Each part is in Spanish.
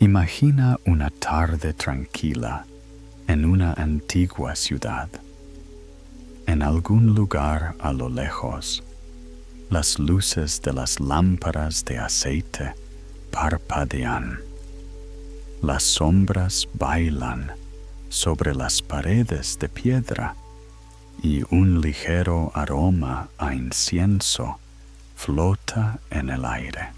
Imagina una tarde tranquila en una antigua ciudad. En algún lugar a lo lejos, las luces de las lámparas de aceite parpadean. Las sombras bailan sobre las paredes de piedra y un ligero aroma a incienso flota en el aire.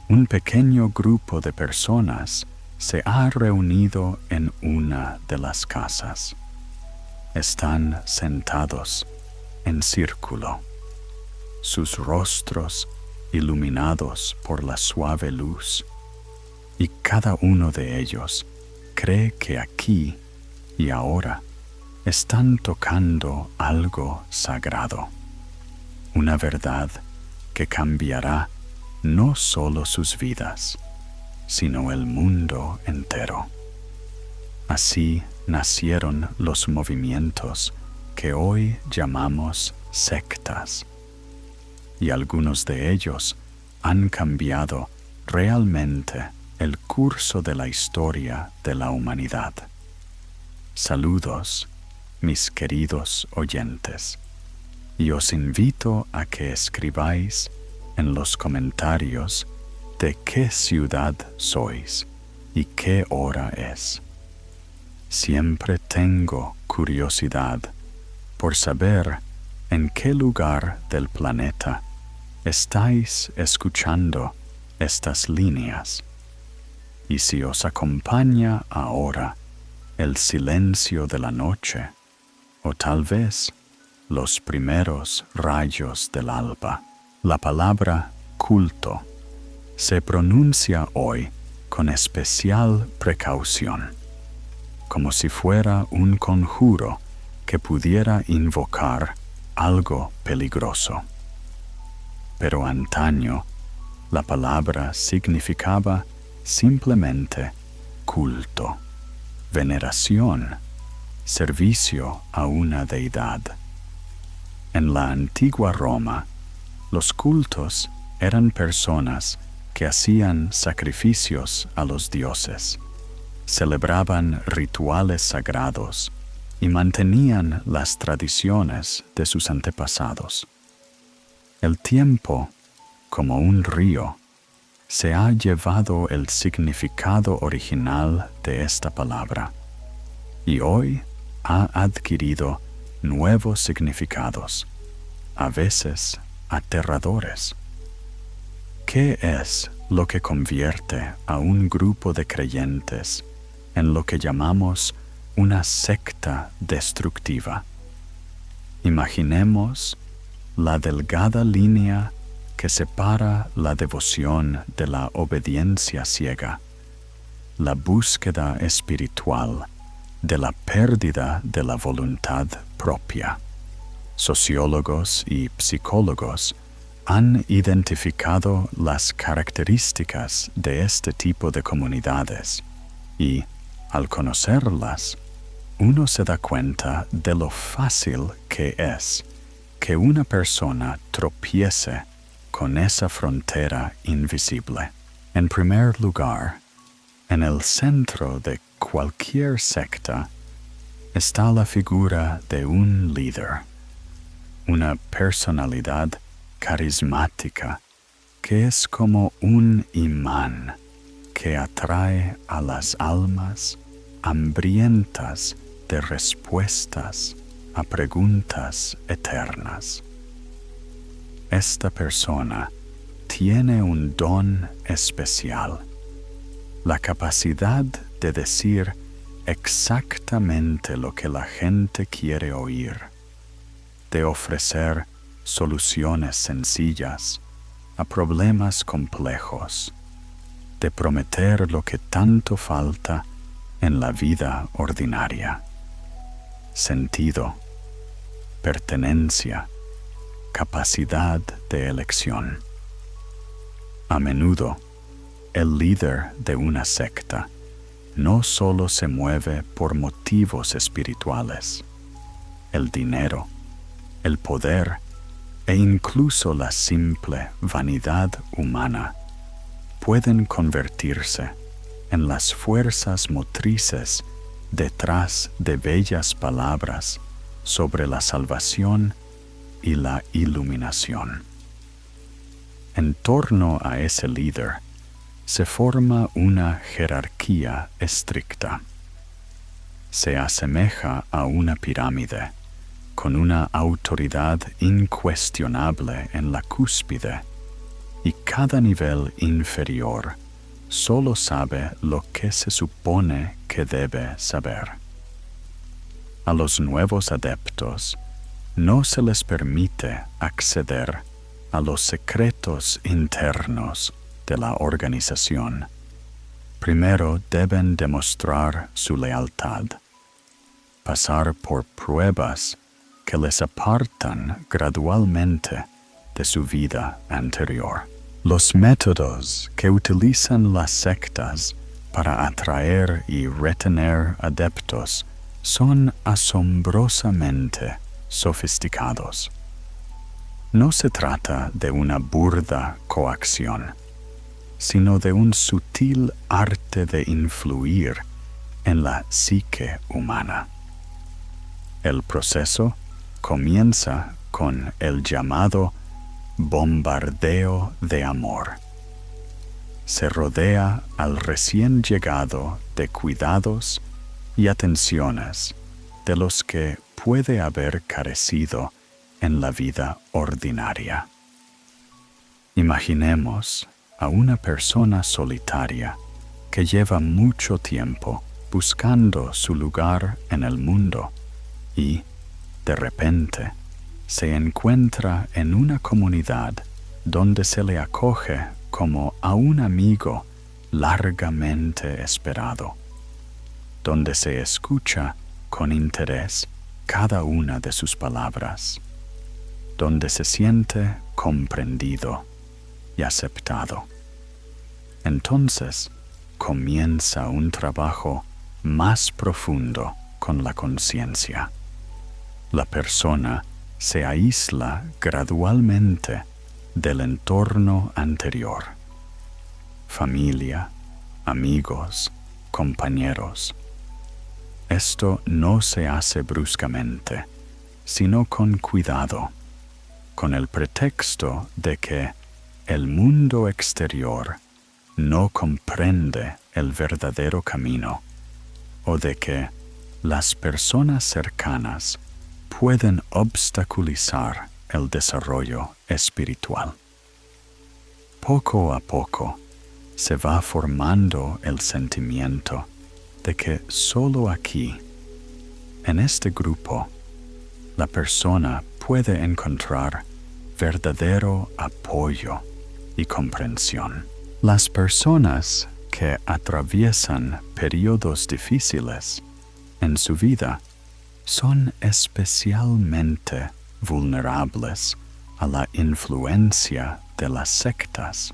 Un pequeño grupo de personas se ha reunido en una de las casas. Están sentados en círculo, sus rostros iluminados por la suave luz, y cada uno de ellos cree que aquí y ahora están tocando algo sagrado, una verdad que cambiará no solo sus vidas, sino el mundo entero. Así nacieron los movimientos que hoy llamamos sectas, y algunos de ellos han cambiado realmente el curso de la historia de la humanidad. Saludos, mis queridos oyentes, y os invito a que escribáis en los comentarios de qué ciudad sois y qué hora es. Siempre tengo curiosidad por saber en qué lugar del planeta estáis escuchando estas líneas, y si os acompaña ahora el silencio de la noche, o tal vez los primeros rayos del alba. La palabra culto se pronuncia hoy con especial precaución, como si fuera un conjuro que pudiera invocar algo peligroso. Pero antaño, la palabra significaba simplemente culto, veneración, servicio a una deidad. En la antigua Roma, los cultos eran personas que hacían sacrificios a los dioses, celebraban rituales sagrados y mantenían las tradiciones de sus antepasados. El tiempo, como un río, se ha llevado el significado original de esta palabra y hoy ha adquirido nuevos significados, a veces aterradores. ¿Qué es lo que convierte a un grupo de creyentes en lo que llamamos una secta destructiva? Imaginemos la delgada línea que separa la devoción de la obediencia ciega, la búsqueda espiritual de la pérdida de la voluntad propia. Sociólogos y psicólogos han identificado las características de este tipo de comunidades y, al conocerlas, uno se da cuenta de lo fácil que es que una persona tropiece con esa frontera invisible. En primer lugar, en el centro de cualquier secta está la figura de un líder, una personalidad carismática que es como un imán que atrae a las almas hambrientas de respuestas a preguntas eternas. Esta persona tiene un don especial, la capacidad de decir exactamente lo que la gente quiere oír, de ofrecer soluciones sencillas a problemas complejos, de prometer lo que tanto falta en la vida ordinaria: sentido, pertenencia, capacidad de elección. A menudo, el líder de una secta no solo se mueve por motivos espirituales. El dinero, el poder e incluso la simple vanidad humana pueden convertirse en las fuerzas motrices detrás de bellas palabras sobre la salvación y la iluminación. En torno a ese líder se forma una jerarquía estricta. Se asemeja a una pirámide, con una autoridad incuestionable en la cúspide, y cada nivel inferior solo sabe lo que se supone que debe saber. A los nuevos adeptos no se les permite acceder a los secretos internos de la organización. Primero deben demostrar su lealtad, pasar por pruebas que les apartan gradualmente de su vida anterior. Los métodos que utilizan las sectas para atraer y retener adeptos son asombrosamente sofisticados. No se trata de una burda coacción, sino de un sutil arte de influir en la psique humana. El proceso comienza con el llamado bombardeo de amor. Se rodea al recién llegado de cuidados y atenciones de los que puede haber carecido en la vida ordinaria. Imaginemos a una persona solitaria que lleva mucho tiempo buscando su lugar en el mundo y, de repente, se encuentra en una comunidad donde se le acoge como a un amigo largamente esperado, donde se escucha con interés cada una de sus palabras, donde se siente comprendido y aceptado. Entonces comienza un trabajo más profundo con la conciencia. La persona se aísla gradualmente del entorno anterior. Familia, amigos, compañeros. Esto no se hace bruscamente, sino con cuidado, con el pretexto de que el mundo exterior no comprende el verdadero camino, o de que las personas cercanas pueden obstaculizar el desarrollo espiritual. Poco a poco se va formando el sentimiento de que solo aquí, en este grupo, la persona puede encontrar verdadero apoyo y comprensión. Las personas que atraviesan periodos difíciles en su vida son especialmente vulnerables a la influencia de las sectas.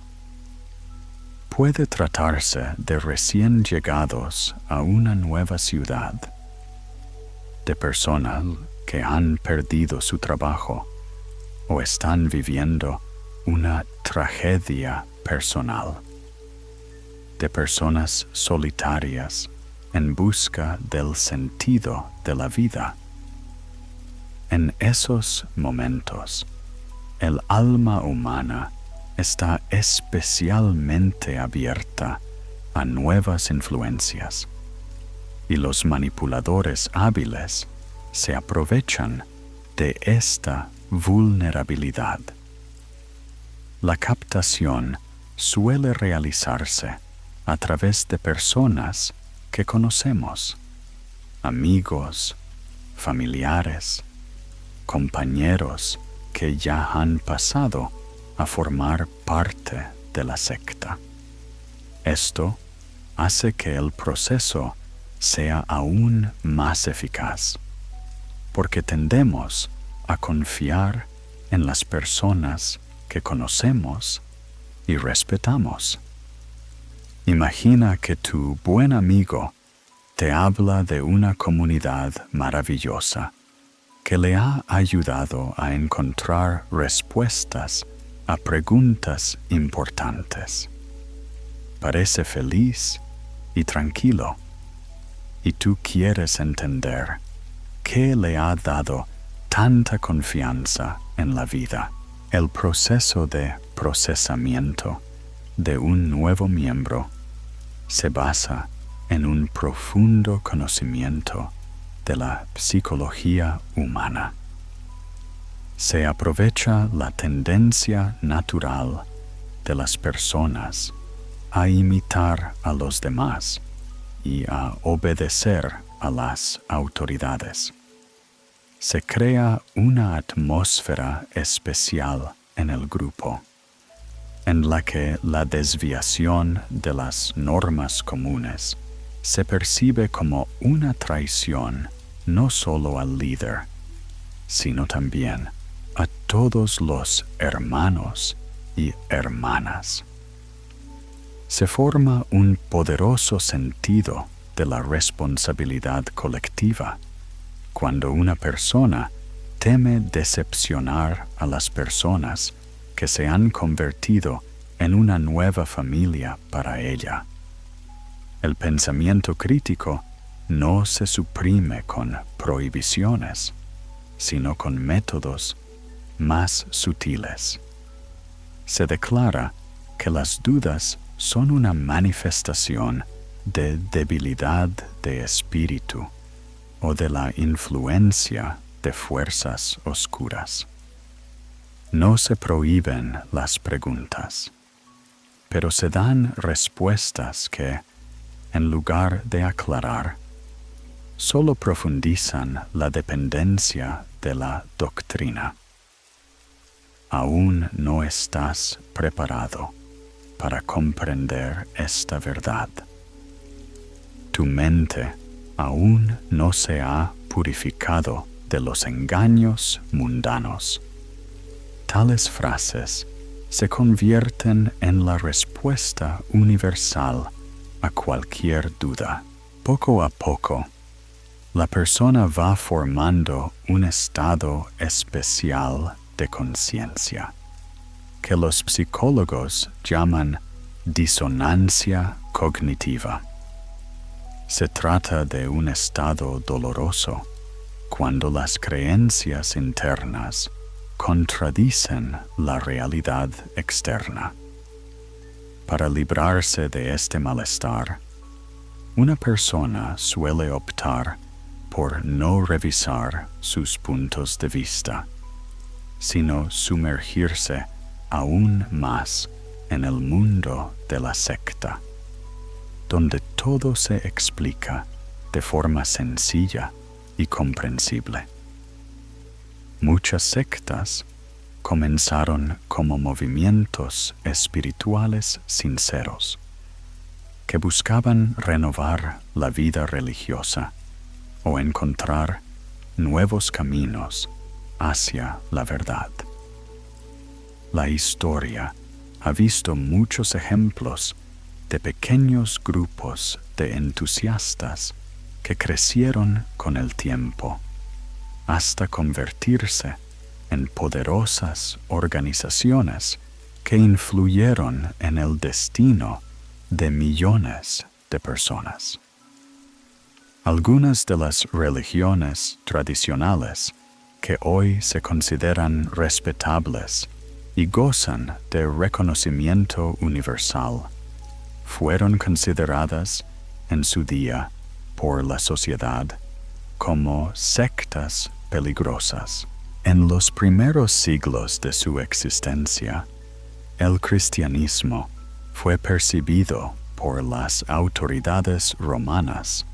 Puede tratarse de recién llegados a una nueva ciudad, de personas que han perdido su trabajo o están viviendo una tragedia personal, de personas solitarias en busca del sentido de la vida. En esos momentos, el alma humana está especialmente abierta a nuevas influencias, y los manipuladores hábiles se aprovechan de esta vulnerabilidad. La captación suele realizarse a través de personas que conocemos, amigos, familiares, compañeros que ya han pasado a formar parte de la secta. Esto hace que el proceso sea aún más eficaz, porque tendemos a confiar en las personas que conocemos y respetamos. Imagina que tu buen amigo te habla de una comunidad maravillosa que le ha ayudado a encontrar respuestas a preguntas importantes. parece feliz y tranquilo. Y tú quieres entender qué le ha dado tanta confianza en la vida. El proceso de procesamiento de un nuevo miembro se basa en un profundo conocimiento de la psicología humana. Se aprovecha la tendencia natural de las personas a imitar a los demás y a obedecer a las autoridades. Se crea una atmósfera especial en el grupo, en la que la desviación de las normas comunes se percibe como una traición no solo al líder, sino también a todos los hermanos y hermanas. Se forma un poderoso sentido de la responsabilidad colectiva cuando una persona teme decepcionar a las personas que se han convertido en una nueva familia para ella. El pensamiento crítico no se suprime con prohibiciones, sino con métodos más sutiles. Se declara que las dudas son una manifestación de debilidad de espíritu o de la influencia de fuerzas oscuras. No se prohíben las preguntas, pero se dan respuestas que, en lugar de aclarar, solo profundizan la dependencia de la doctrina. Aún no estás preparado para comprender esta verdad. Tu mente aún no se ha purificado de los engaños mundanos. Tales frases se convierten en la respuesta universal a cualquier duda. Poco a poco, la persona va formando un estado especial de conciencia, que los psicólogos llaman disonancia cognitiva. Se trata de un estado doloroso cuando las creencias internas contradicen la realidad externa. Para librarse de este malestar, una persona suele optar por no revisar sus puntos de vista, sino sumergirse aún más en el mundo de la secta, donde todo se explica de forma sencilla y comprensible. Muchas sectas comenzaron como movimientos espirituales sinceros, que buscaban renovar la vida religiosa o encontrar nuevos caminos hacia la verdad. La historia ha visto muchos ejemplos de pequeños grupos de entusiastas que crecieron con el tiempo hasta convertirse en poderosas organizaciones que influyeron en el destino de millones de personas. Algunas de las religiones tradicionales que hoy se consideran respetables y gozan de reconocimiento universal fueron consideradas en su día por la sociedad como sectas peligrosas. En los primeros siglos de su existencia, el cristianismo fue percibido por las autoridades romanas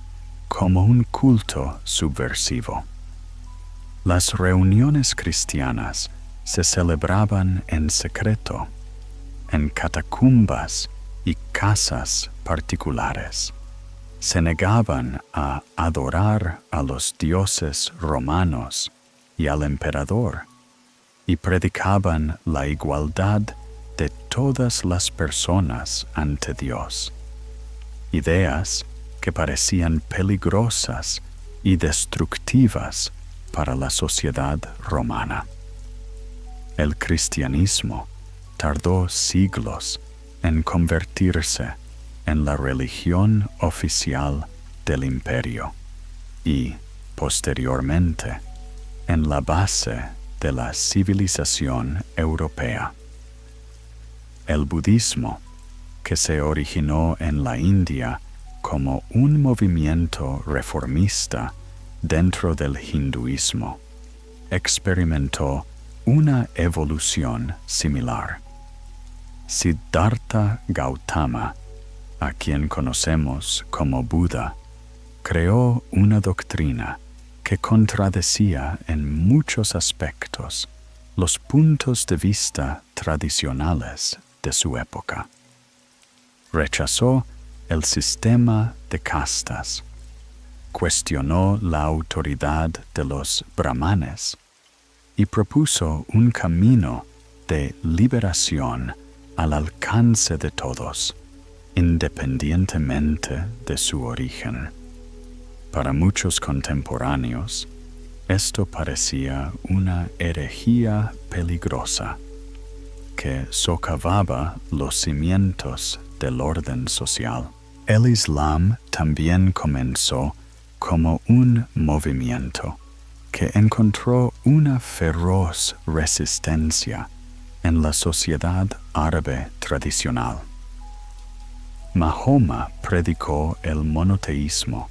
como un culto subversivo. Las reuniones cristianas se celebraban en secreto, en catacumbas y casas particulares. Se negaban a adorar a los dioses romanos y al emperador, y predicaban la igualdad de todas las personas ante Dios. Ideas que parecían peligrosas y destructivas para la sociedad romana. El cristianismo tardó siglos en convertirse en la religión oficial del imperio y, posteriormente, en la base de la civilización europea. El budismo, que se originó en la India como un movimiento reformista dentro del hinduismo, experimentó una evolución similar. Siddhartha Gautama, a quien conocemos como Buda, creó una doctrina que contradecía en muchos aspectos los puntos de vista tradicionales de su época. Rechazó el sistema de castas, cuestionó la autoridad de los brahmanes y propuso un camino de liberación al alcance de todos, independientemente de su origen. Para muchos contemporáneos, esto parecía una herejía peligrosa que socavaba los cimientos del orden social. El Islam también comenzó como un movimiento que encontró una feroz resistencia en la sociedad árabe tradicional. Mahoma predicó el monoteísmo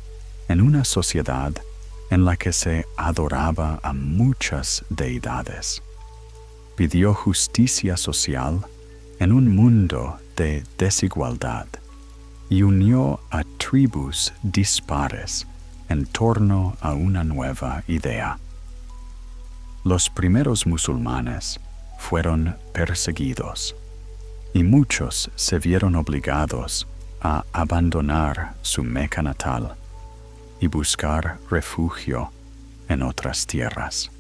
en una sociedad en la que se adoraba a muchas deidades. Pidió justicia social en un mundo de desigualdad y unió a tribus dispares en torno a una nueva idea. Los primeros musulmanes fueron perseguidos y muchos se vieron obligados a abandonar su Meca natal y buscar refugio en otras tierras.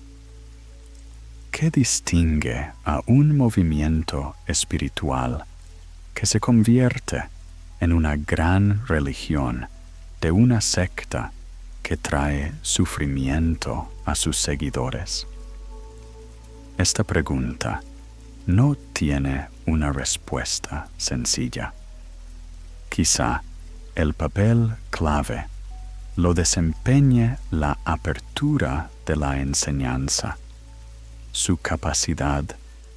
¿Qué distingue a un movimiento espiritual que se convierte en una gran religión de una secta que trae sufrimiento a sus seguidores? Esta pregunta no tiene una respuesta sencilla. Quizá el papel clave lo desempeñe la apertura de la enseñanza, su capacidad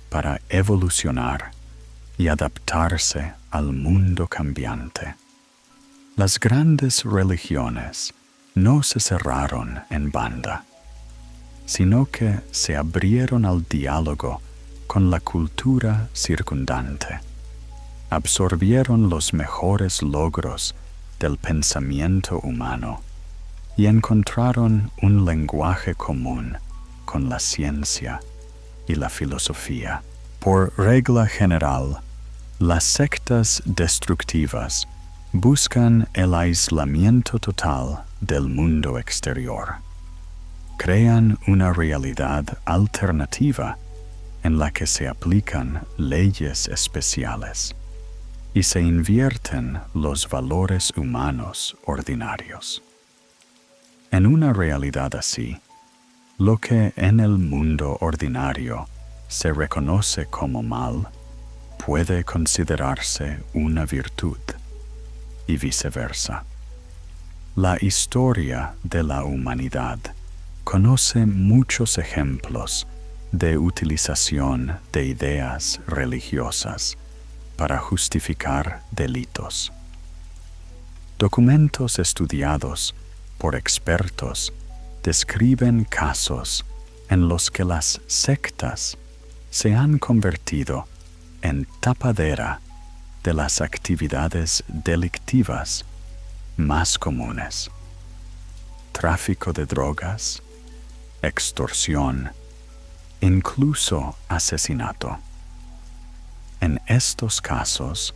para evolucionar y adaptarse al mundo cambiante. Las grandes religiones no se cerraron en banda, sino que se abrieron al diálogo con la cultura circundante. Absorbieron los mejores logros del pensamiento humano y encontraron un lenguaje común con la ciencia y la filosofía. Por regla general, las sectas destructivas buscan el aislamiento total del mundo exterior. Crean una realidad alternativa en la que se aplican leyes especiales y se invierten los valores humanos ordinarios. En una realidad así, lo que en el mundo ordinario se reconoce como mal puede considerarse una virtud, y viceversa. La historia de la humanidad conoce muchos ejemplos de utilización de ideas religiosas para justificar delitos. Documentos estudiados por expertos describen casos en los que las sectas se han convertido en tapadera de las actividades delictivas más comunes: tráfico de drogas, extorsión, incluso asesinato. En estos casos,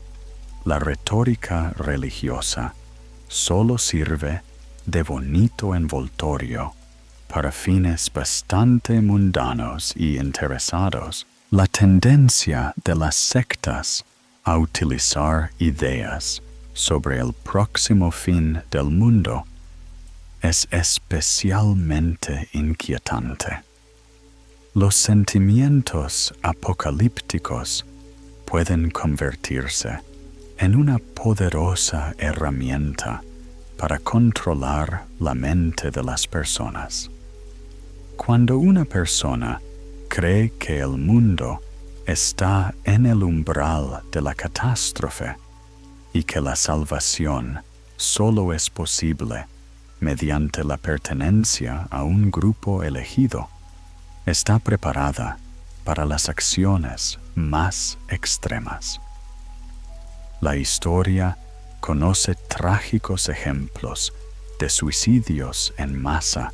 la retórica religiosa solo sirve de bonito envoltorio para fines bastante mundanos y interesados. La tendencia de las sectas a utilizar ideas sobre el próximo fin del mundo es especialmente inquietante. Los sentimientos apocalípticos pueden convertirse en una poderosa herramienta para controlar la mente de las personas. Cuando una persona cree que el mundo está en el umbral de la catástrofe y que la salvación solo es posible mediante la pertenencia a un grupo elegido, está preparada para las acciones más extremas. La historia conoce trágicos ejemplos de suicidios en masa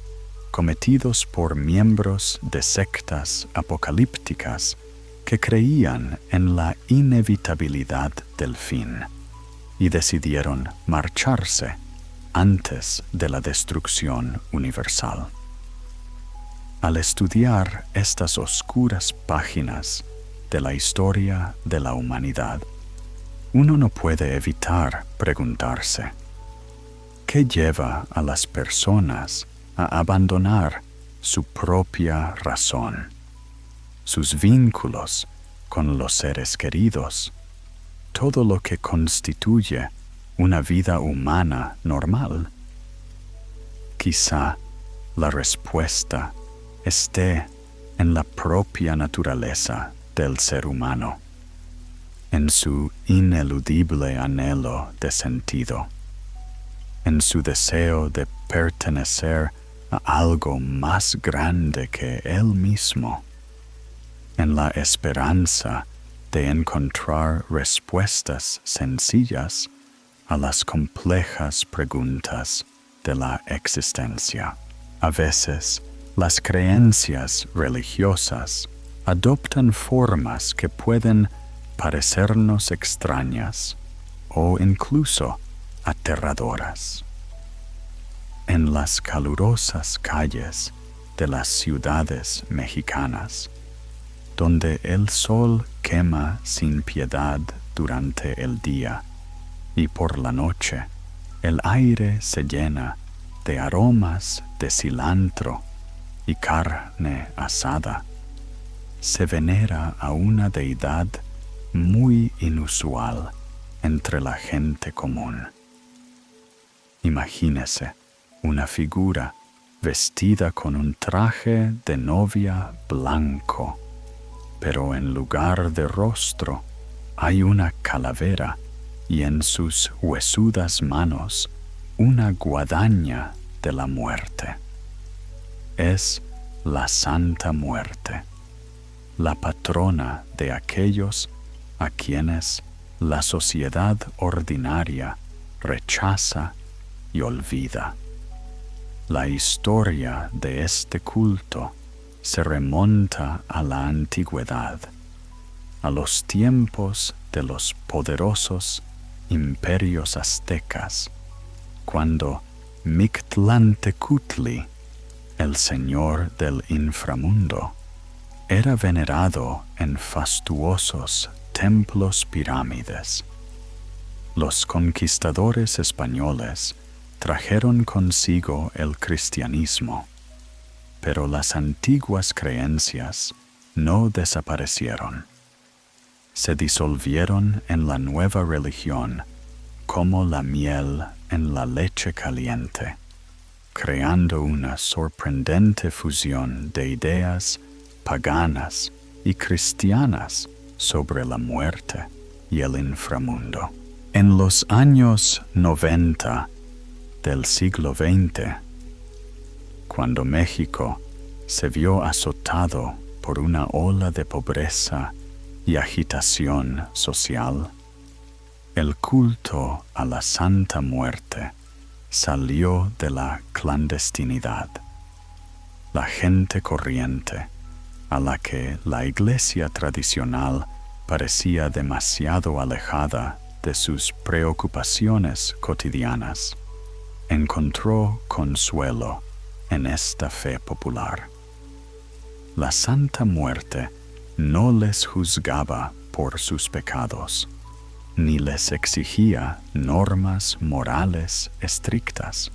cometidos por miembros de sectas apocalípticas que creían en la inevitabilidad del fin y decidieron marcharse antes de la destrucción universal. Al estudiar estas oscuras páginas de la historia de la humanidad, uno no puede evitar preguntarse, ¿qué lleva a las personas a abandonar su propia razón, sus vínculos con los seres queridos, todo lo que constituye una vida humana normal? Quizá la respuesta esté en la propia naturaleza del ser humano, en su ineludible anhelo de sentido, en su deseo de pertenecer a algo más grande que él mismo, en la esperanza de encontrar respuestas sencillas a las complejas preguntas de la existencia. A veces, las creencias religiosas adoptan formas que pueden parecernos extrañas o incluso aterradoras. En las calurosas calles de las ciudades mexicanas, donde el sol quema sin piedad durante el día y por la noche el aire se llena de aromas de cilantro y carne asada, se venera a una deidad muy inusual entre la gente común. Imagínese una figura vestida con un traje de novia blanco, pero en lugar de rostro hay una calavera y en sus huesudas manos una guadaña de la muerte. Es la Santa Muerte, la patrona de aquellos a quienes la sociedad ordinaria rechaza y olvida. La historia de este culto se remonta a la antigüedad, a los tiempos de los poderosos imperios aztecas, cuando Mictlantecutli, el señor del inframundo, era venerado en fastuosos templos pirámides. Los conquistadores españoles trajeron consigo el cristianismo, pero las antiguas creencias no desaparecieron. Se disolvieron en la nueva religión como la miel en la leche caliente, creando una sorprendente fusión de ideas paganas y cristianas sobre la muerte y el inframundo. En los años 90 del siglo XX, cuando México se vio azotado por una ola de pobreza y agitación social, el culto a la Santa Muerte salió de la clandestinidad. La gente corriente, a la que la iglesia tradicional parecía demasiado alejada de sus preocupaciones cotidianas, encontró consuelo en esta fe popular. La Santa Muerte no les juzgaba por sus pecados, ni les exigía normas morales estrictas.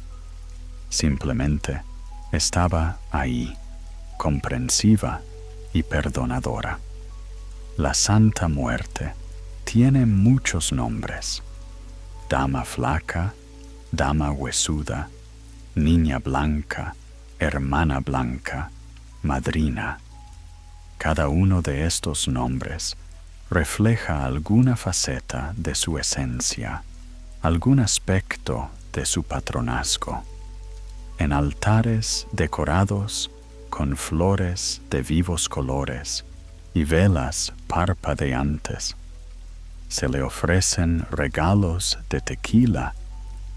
Simplemente estaba ahí, comprensiva y perdonadora. La Santa Muerte tiene muchos nombres: dama flaca, dama huesuda, niña blanca, hermana blanca, madrina. Cada uno de estos nombres refleja alguna faceta de su esencia, algún aspecto de su patronazgo. En altares decorados con flores de vivos colores y velas parpadeantes, se le ofrecen regalos de tequila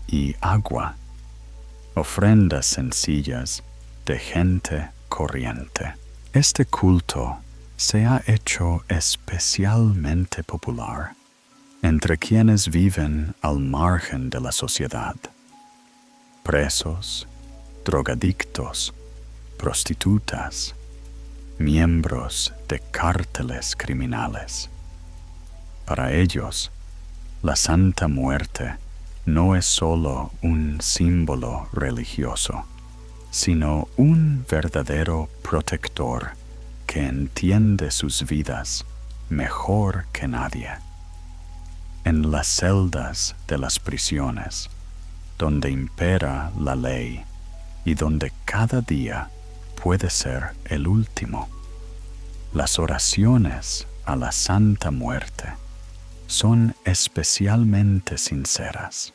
y agua, ofrendas sencillas de gente corriente. Este culto se ha hecho especialmente popular entre quienes viven al margen de la sociedad: presos, drogadictos, prostitutas, miembros de cárteles criminales. Para ellos, la Santa Muerte no es solo un símbolo religioso, sino un verdadero protector que entiende sus vidas mejor que nadie. En las celdas de las prisiones, donde impera la ley y donde cada día puede ser el último, las oraciones a la Santa Muerte son especialmente sinceras.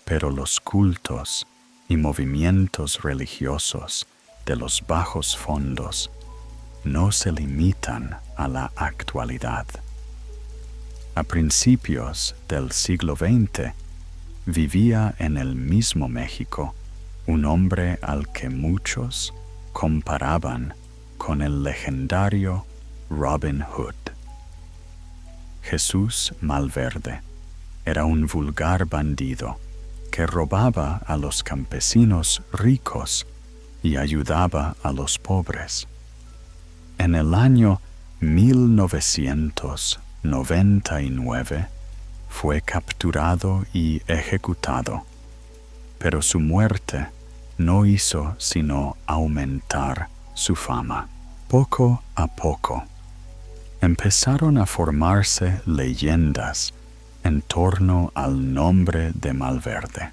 Pero los cultos y movimientos religiosos de los bajos fondos no se limitan a la actualidad. A principios del siglo XX vivía en el mismo México un hombre al que muchos comparaban con el legendario Robin Hood. Jesús Malverde era un vulgar bandido que robaba a los campesinos ricos y ayudaba a los pobres. En el año 1999 fue capturado y ejecutado, pero su muerte no hizo sino aumentar su fama. Poco a poco, empezaron a formarse leyendas en torno al nombre de Malverde.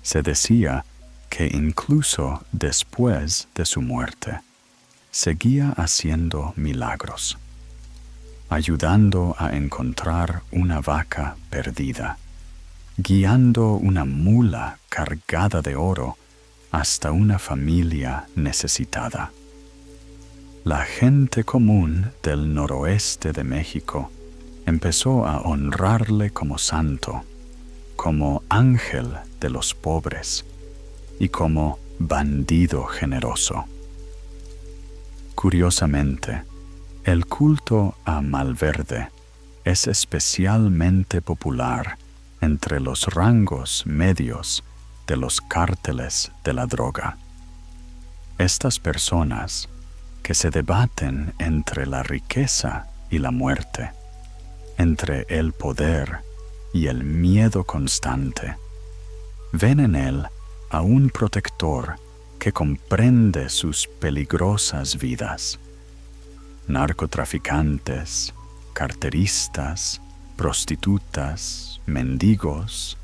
Se decía que incluso después de su muerte, seguía haciendo milagros, ayudando a encontrar una vaca perdida, guiando una mula cargada de oro hasta una familia necesitada. La gente común del noroeste de México empezó a honrarle como santo, como ángel de los pobres y como bandido generoso. Curiosamente, el culto a Malverde es especialmente popular entre los rangos medios de los cárteles de la droga. Estas personas, que se debaten entre la riqueza y la muerte, entre el poder y el miedo constante, ven en él a un protector que comprende sus peligrosas vidas. Narcotraficantes, carteristas, prostitutas, mendigos,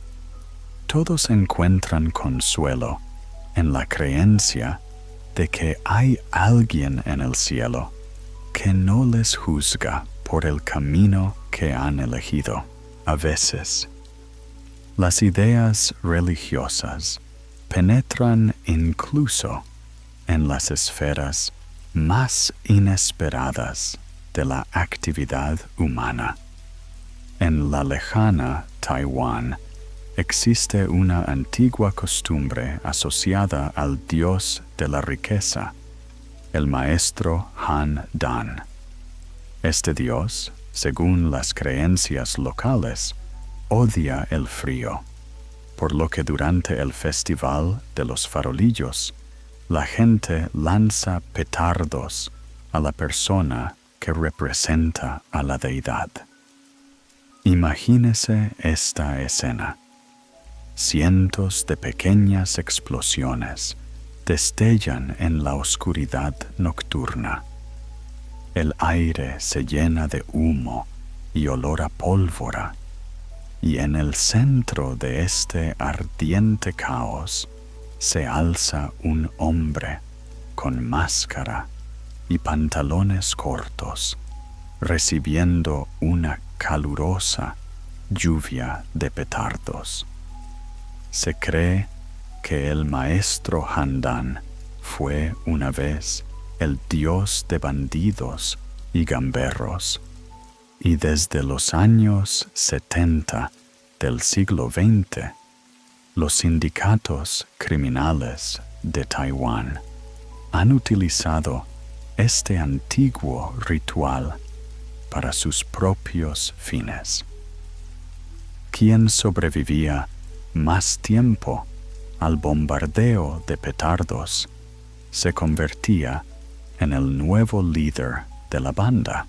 todos encuentran consuelo en la creencia de que hay alguien en el cielo que no les juzga por el camino que han elegido. A veces, las ideas religiosas penetran incluso en las esferas más inesperadas de la actividad humana. En la lejana Taiwán existe una antigua costumbre asociada al dios de la riqueza, el maestro Han Dan. Este dios, según las creencias locales, odia el frío, por lo que durante el festival de los farolillos, la gente lanza petardos a la persona que representa a la deidad. Imagínese esta escena. Cientos de pequeñas explosiones destellan en la oscuridad nocturna. El aire se llena de humo y olor a pólvora, y en el centro de este ardiente caos se alza un hombre con máscara y pantalones cortos, recibiendo una calurosa lluvia de petardos. Se cree que el maestro Handan fue una vez el dios de bandidos y gamberros, y desde los años 70 del siglo XX, los sindicatos criminales de Taiwán han utilizado este antiguo ritual para sus propios fines. Quien sobrevivía más tiempo al bombardeo de petardos se convertía en el nuevo líder de la banda.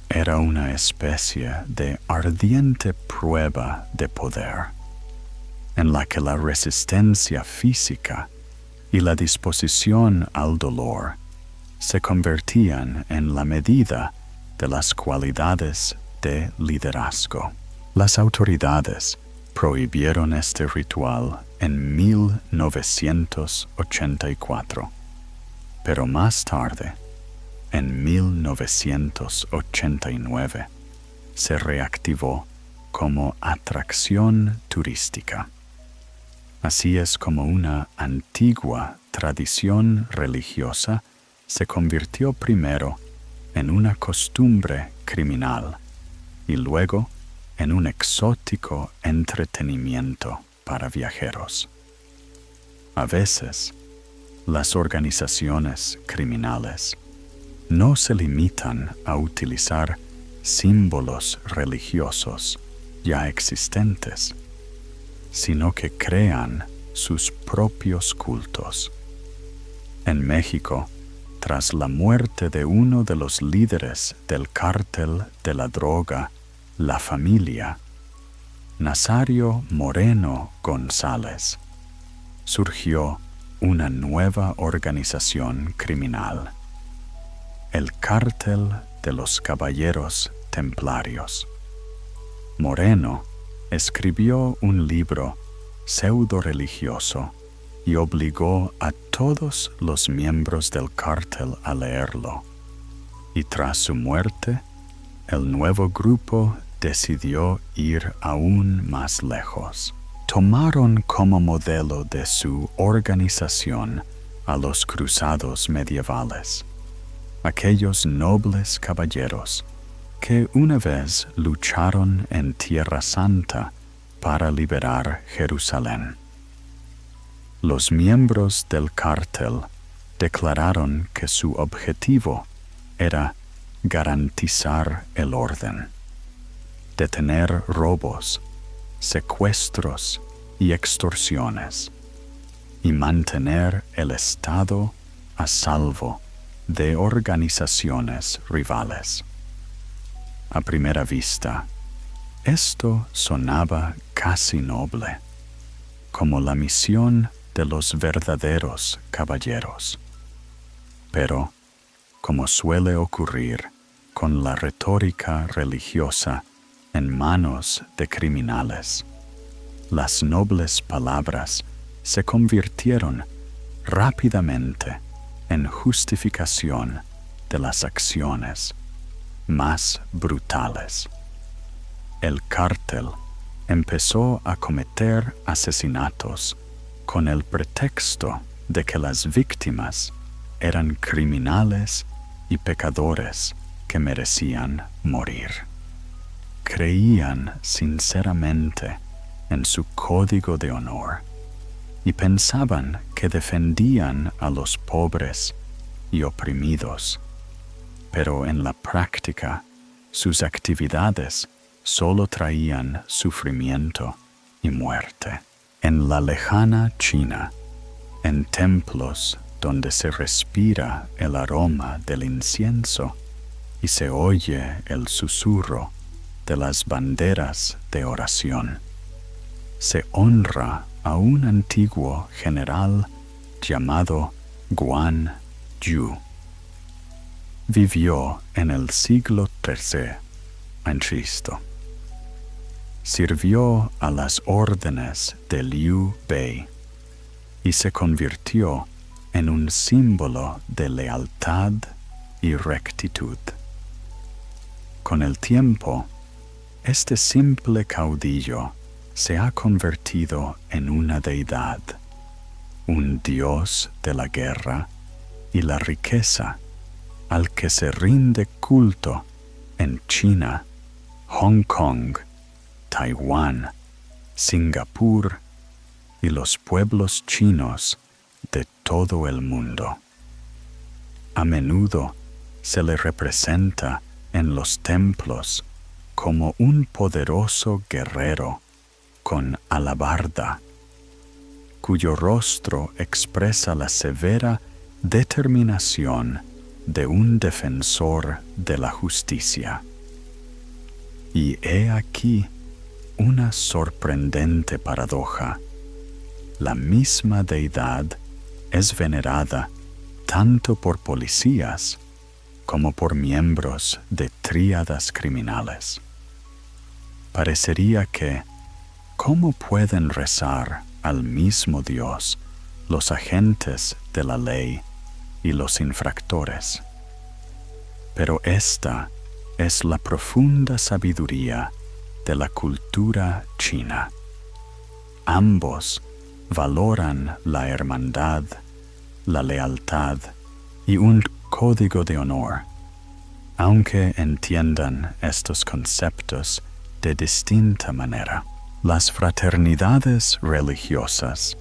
Era una especie de ardiente prueba de poder, en la que la resistencia física y la disposición al dolor se convertían en la medida de las cualidades de liderazgo. Las autoridades prohibieron este ritual en 1984, pero más tarde, en 1989, se reactivó como atracción turística. Así es como una antigua tradición religiosa se convirtió primero en una costumbre criminal y luego en un exótico entretenimiento para viajeros. A veces, las organizaciones criminales no se limitan a utilizar símbolos religiosos ya existentes, sino que crean sus propios cultos. En México, tras la muerte de uno de los líderes del cártel de la droga, La Familia, Nazario Moreno González, surgió una nueva organización criminal, el Cártel de los Caballeros Templarios. Moreno escribió un libro pseudo-religioso y obligó a todos los miembros del cártel a leerlo. Y tras su muerte, el nuevo grupo decidió ir aún más lejos. Tomaron como modelo de su organización a los cruzados medievales, aquellos nobles caballeros que una vez lucharon en Tierra Santa para liberar Jerusalén. Los miembros del cártel declararon que su objetivo era garantizar el orden, detener robos, secuestros y extorsiones, y mantener el Estado a salvo de organizaciones rivales. A primera vista, esto sonaba casi noble, como la misión de los verdaderos caballeros. Pero, como suele ocurrir con la retórica religiosa en manos de criminales, las nobles palabras se convirtieron rápidamente en justificación de las acciones más brutales. El cártel empezó a cometer asesinatos con el pretexto de que las víctimas eran criminales y pecadores que merecían morir. Creían sinceramente en su código de honor y pensaban que defendían a los pobres y oprimidos, pero en la práctica sus actividades solo traían sufrimiento y muerte. En la lejana China, en templos donde se respira el aroma del incienso y se oye el susurro de las banderas de oración, se honra a un antiguo general llamado Guan Yu. Vivió en el siglo XIII en Cristo. Sirvió a las órdenes de Liu Bei y se convirtió en un símbolo de lealtad y rectitud. Con el tiempo, este simple caudillo se ha convertido en una deidad, un dios de la guerra y la riqueza, al que se rinde culto en China, Hong Kong, Taiwán, Singapur y los pueblos chinos de todo el mundo. A menudo se le representa en los templos como un poderoso guerrero con alabarda, cuyo rostro expresa la severa determinación de un defensor de la justicia. Y he aquí una sorprendente paradoja. La misma deidad es venerada tanto por policías como por miembros de tríadas criminales. Parecería que, ¿cómo pueden rezar al mismo Dios los agentes de la ley y los infractores? Pero esta es la profunda sabiduría de la cultura china. Ambos valoran la hermandad, la lealtad y un código de honor, aunque entiendan estos conceptos de distinta manera. Las fraternidades religiosas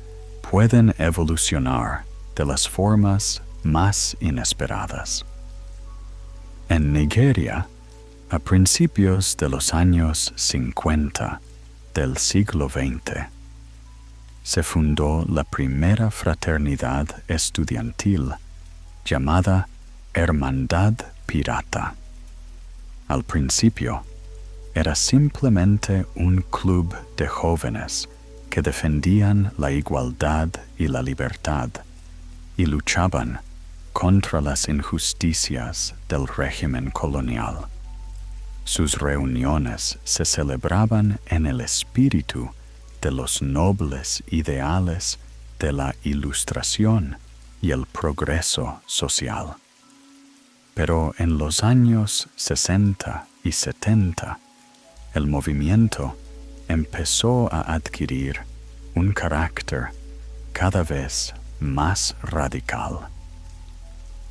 pueden evolucionar de las formas más inesperadas. En Nigeria, a principios de los años 50 del siglo XX, se fundó la primera fraternidad estudiantil llamada Hermandad Pirata. Al principio, era simplemente un club de jóvenes que defendían la igualdad y la libertad y luchaban contra las injusticias del régimen colonial. Sus reuniones se celebraban en el espíritu de los nobles ideales de la Ilustración y el progreso social. Pero en los años 60 y 70, el movimiento empezó a adquirir un carácter cada vez más radical.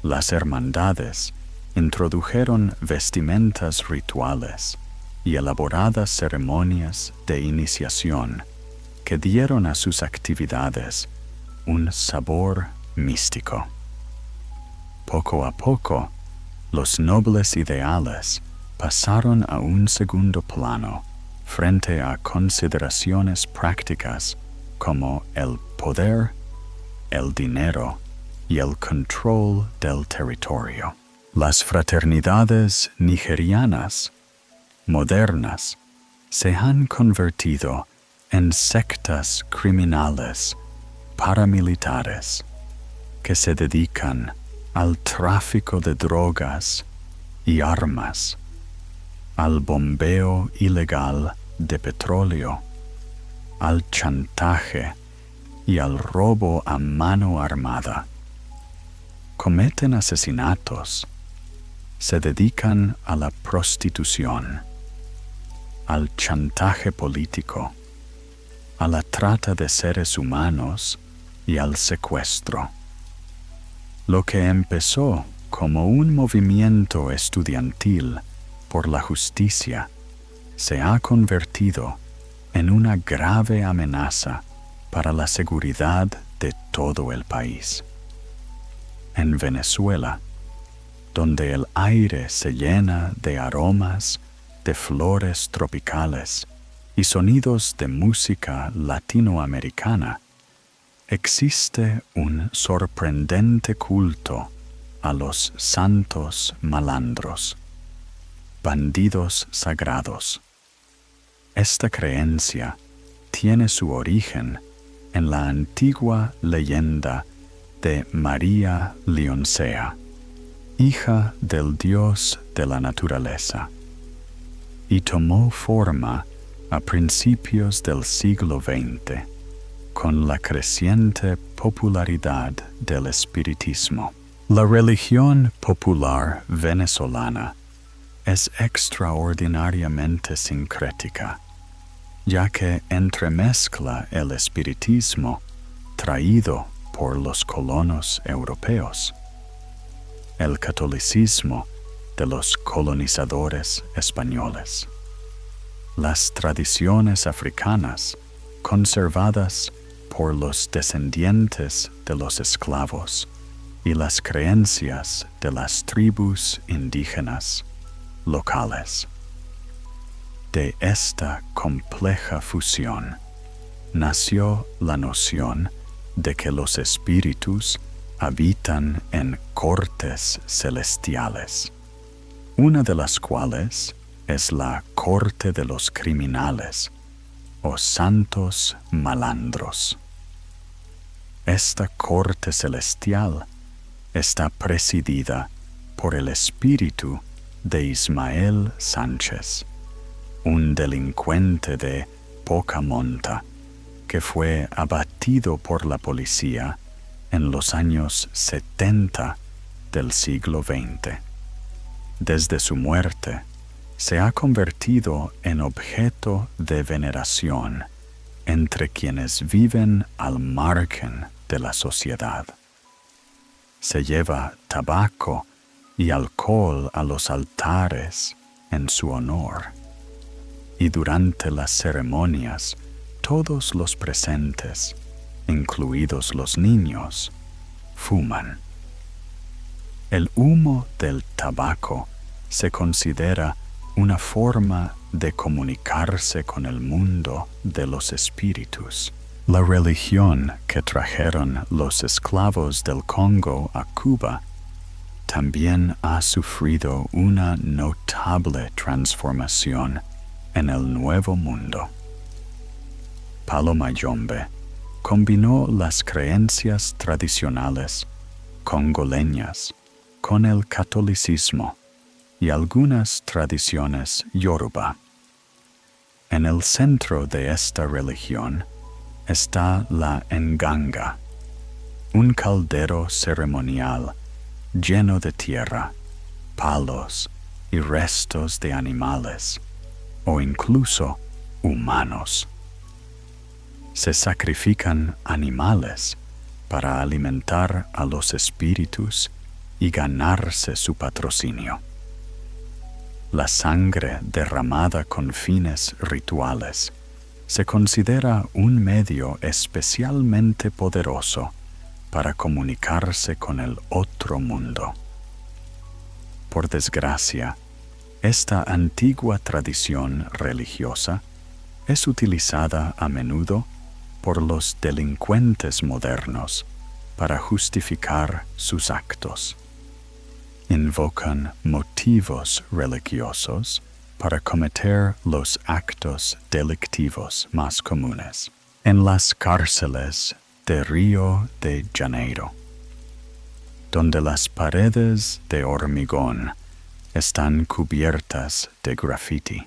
Las hermandades introdujeron vestimentas rituales y elaboradas ceremonias de iniciación que dieron a sus actividades un sabor místico. Poco a poco, los nobles ideales pasaron a un segundo plano frente a consideraciones prácticas como el poder, el dinero y el control del territorio. Las fraternidades nigerianas modernas se han convertido en sectas criminales paramilitares que se dedican al tráfico de drogas y armas, al bombeo ilegal de petróleo, al chantaje y al robo a mano armada. Cometen asesinatos, se dedican a la prostitución, al chantaje político, a la trata de seres humanos y al secuestro. Lo que empezó como un movimiento estudiantil por la justicia se ha convertido en una grave amenaza para la seguridad de todo el país. En Venezuela, donde el aire se llena de aromas de flores tropicales y sonidos de música latinoamericana, existe un sorprendente culto a los santos malandros, bandidos sagrados. Esta creencia tiene su origen en la antigua leyenda de María Leoncea, hija del dios de la naturaleza. y tomó forma a principios del siglo XX, con la creciente popularidad del espiritismo. La religión popular venezolana es extraordinariamente sincrética, ya que entremezcla el espiritismo traído por los colonos europeos, el catolicismo de los colonizadores españoles, las tradiciones africanas conservadas por los descendientes de los esclavos y las creencias de las tribus indígenas locales. De esta compleja fusión nació la noción de que los espíritus habitan en cortes celestiales, una de las cuales es la corte de los criminales o santos malandros. Esta corte celestial está presidida por el espíritu de Ismael Sánchez, un delincuente de poca monta que fue abatido por la policía en los años 70 del siglo XX. Desde su muerte, se ha convertido en objeto de veneración entre quienes viven al margen de la sociedad. Se lleva tabaco y alcohol a los altares en su honor, y durante las ceremonias todos los presentes, incluidos los niños, fuman. El humo del tabaco se considera una forma de comunicarse con el mundo de los espíritus. La religión que trajeron los esclavos del Congo a Cuba también ha sufrido una notable transformación en el Nuevo Mundo. Palo Mayombe combinó las creencias tradicionales congoleñas con el catolicismo y algunas tradiciones yoruba. En el centro de esta religión está la nganga, un caldero ceremonial lleno de tierra, palos y restos de animales, o incluso humanos. Se sacrifican animales para alimentar a los espíritus y ganarse su patrocinio. La sangre derramada con fines rituales se considera un medio especialmente poderoso para comunicarse con el otro mundo. Por desgracia, esta antigua tradición religiosa es utilizada a menudo por los delincuentes modernos para justificar sus actos. Invocan motivos religiosos para cometer los actos delictivos más comunes. En las cárceles de Río de Janeiro, donde las paredes de hormigón están cubiertas de graffiti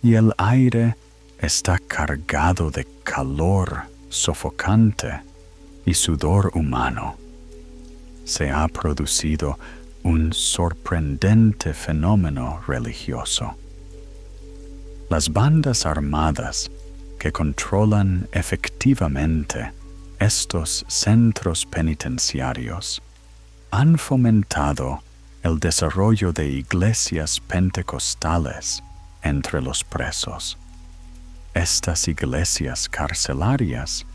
y el aire está cargado de calor sofocante y sudor humano, se ha producido un sorprendente fenómeno religioso. Las bandas armadas que controlan efectivamente estos centros penitenciarios han fomentado el desarrollo de iglesias pentecostales entre los presos. Estas iglesias carcelarias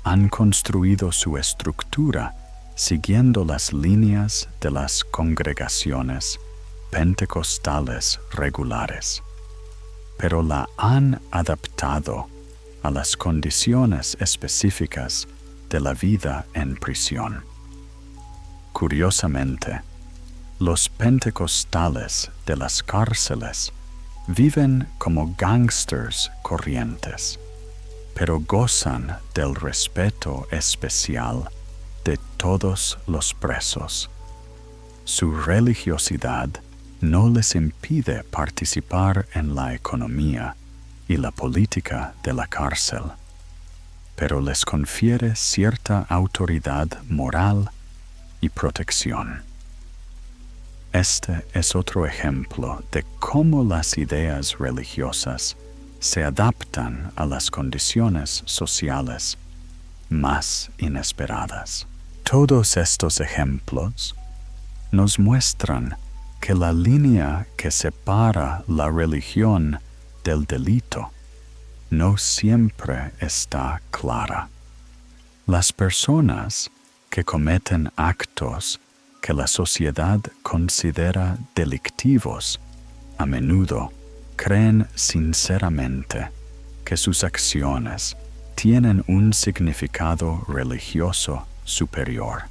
han construido su estructura siguiendo las líneas de las congregaciones pentecostales regulares, pero la han adaptado a las condiciones específicas de la vida en prisión. Curiosamente, los pentecostales de las cárceles viven como gángsters corrientes, pero gozan del respeto especial de todos los presos. Su religiosidad no les impide participar en la economía y la política de la cárcel, pero les confiere cierta autoridad moral y protección. Este es otro ejemplo de cómo las ideas religiosas se adaptan a las condiciones sociales más inesperadas. Todos estos ejemplos nos muestran que la línea que separa la religión del delito no siempre está clara. Las personas que cometen actos que la sociedad considera delictivos a menudo creen sinceramente que sus acciones tienen un significado religioso superior.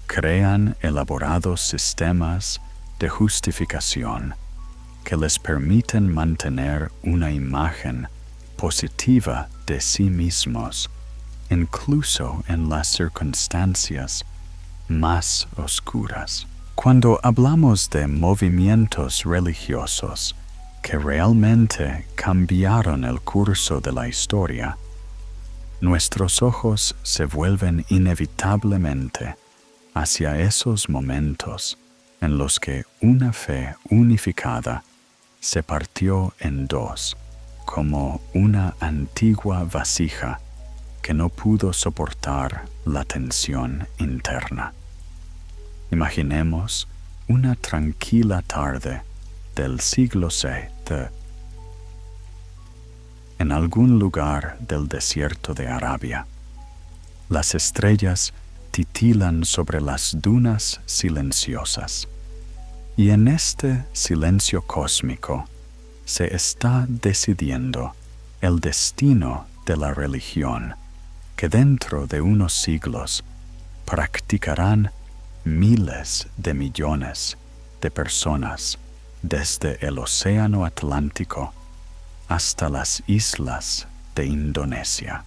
Crean elaborados sistemas de justificación que les permiten mantener una imagen positiva de sí mismos, incluso en las circunstancias más oscuras. Cuando hablamos de movimientos religiosos que realmente cambiaron el curso de la historia, nuestros ojos se vuelven inevitablemente hacia esos momentos en los que una fe unificada se partió en dos, como una antigua vasija que no pudo soportar la tensión interna. Imaginemos una tranquila tarde del siglo VII en algún lugar del desierto de Arabia. Las estrellas titilan sobre las dunas silenciosas, y en este silencio cósmico se está decidiendo el destino de la religión que dentro de unos siglos practicarán miles de millones de personas desde el Océano Atlántico hasta las islas de Indonesia.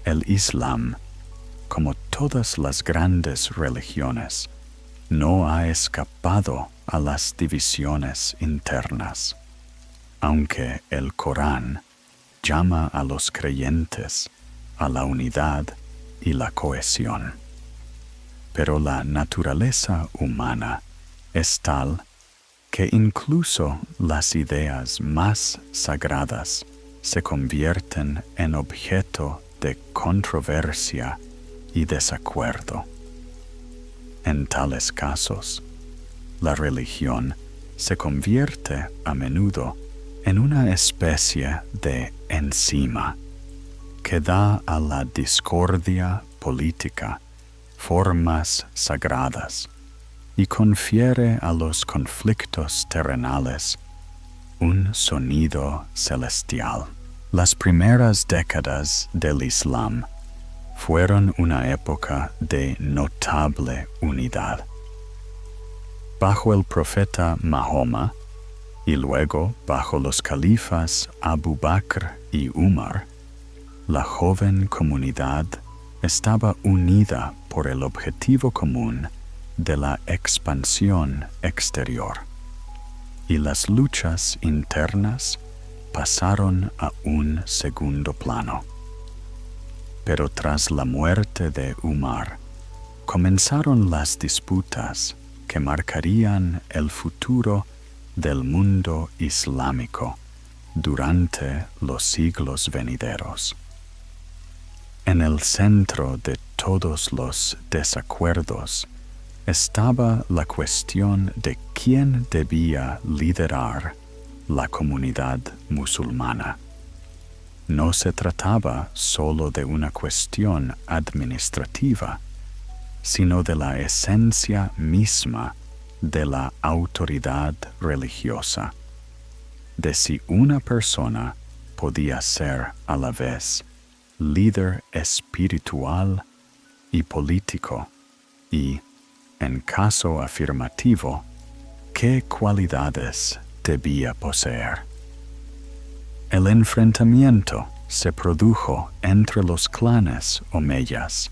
El Islam, como todas las grandes religiones, no ha escapado a las divisiones internas, aunque el Corán llama a los creyentes a la unidad y la cohesión. Pero la naturaleza humana es tal que incluso las ideas más sagradas se convierten en objeto de controversia y desacuerdo. En tales casos, la religión se convierte a menudo en una especie de enzima que da a la discordia política formas sagradas y confiere a los conflictos terrenales un sonido celestial. Las primeras décadas del Islam fueron una época de notable unidad. Bajo el profeta Mahoma y luego bajo los califas Abu Bakr y Umar, la joven comunidad estaba unida por el objetivo común de la expansión exterior, y las luchas internas pasaron a un segundo plano. Pero tras la muerte de Umar, comenzaron las disputas que marcarían el futuro del mundo islámico durante los siglos venideros. En el centro de todos los desacuerdos estaba la cuestión de quién debía liderar la comunidad musulmana. No se trataba solo de una cuestión administrativa, sino de la esencia misma de la autoridad religiosa, de si una persona podía ser a la vez líder espiritual y político, y, en caso afirmativo, qué cualidades debía poseer. El enfrentamiento se produjo entre los clanes omeyas,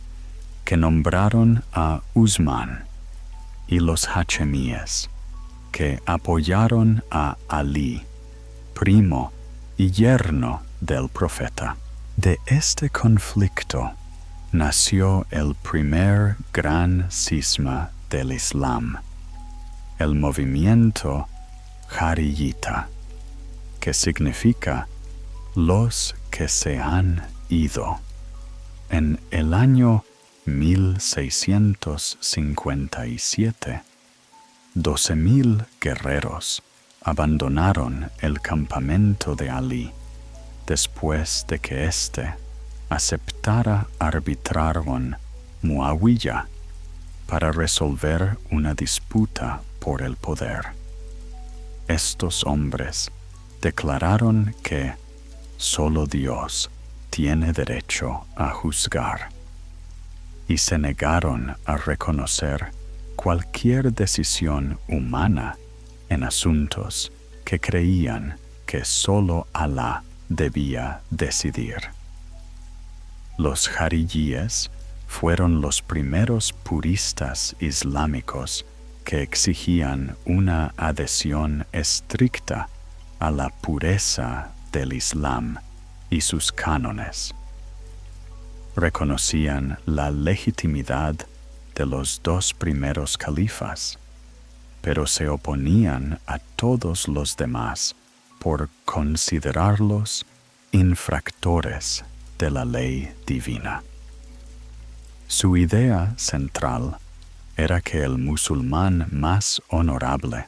que nombraron a Usman, y los hachemíes, que apoyaron a Alí, primo y yerno del profeta. De este conflicto nació el primer gran cisma del Islam, el movimiento Jariyita, que significa los que se han ido. En el año 1657, 12,000 guerreros abandonaron el campamento de Alí después de que éste aceptara arbitrar con Muawiyah para resolver una disputa por el poder. Estos hombres declararon que solo Dios tiene derecho a juzgar y se negaron a reconocer cualquier decisión humana en asuntos que creían que solo Alá debía decidir. Los jarilíes fueron los primeros puristas islámicos que exigían una adhesión estricta a la pureza del Islam y sus cánones. Reconocían la legitimidad de los dos primeros califas, pero se oponían a todos los demás por considerarlos infractores de la ley divina. Su idea central era que el musulmán más honorable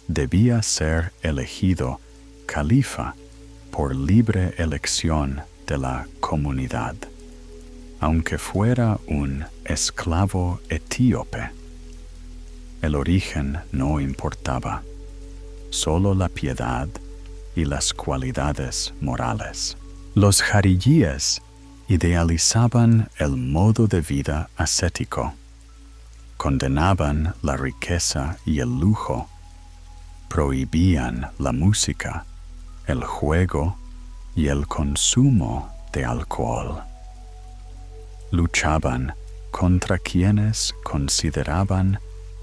debía ser elegido califa por libre elección de la comunidad, aunque fuera un esclavo etíope. El origen no importaba, solo la piedad y las cualidades morales. Los jarilíes idealizaban el modo de vida ascético, condenaban la riqueza y el lujo, prohibían la música, el juego y el consumo de alcohol. Luchaban contra quienes consideraban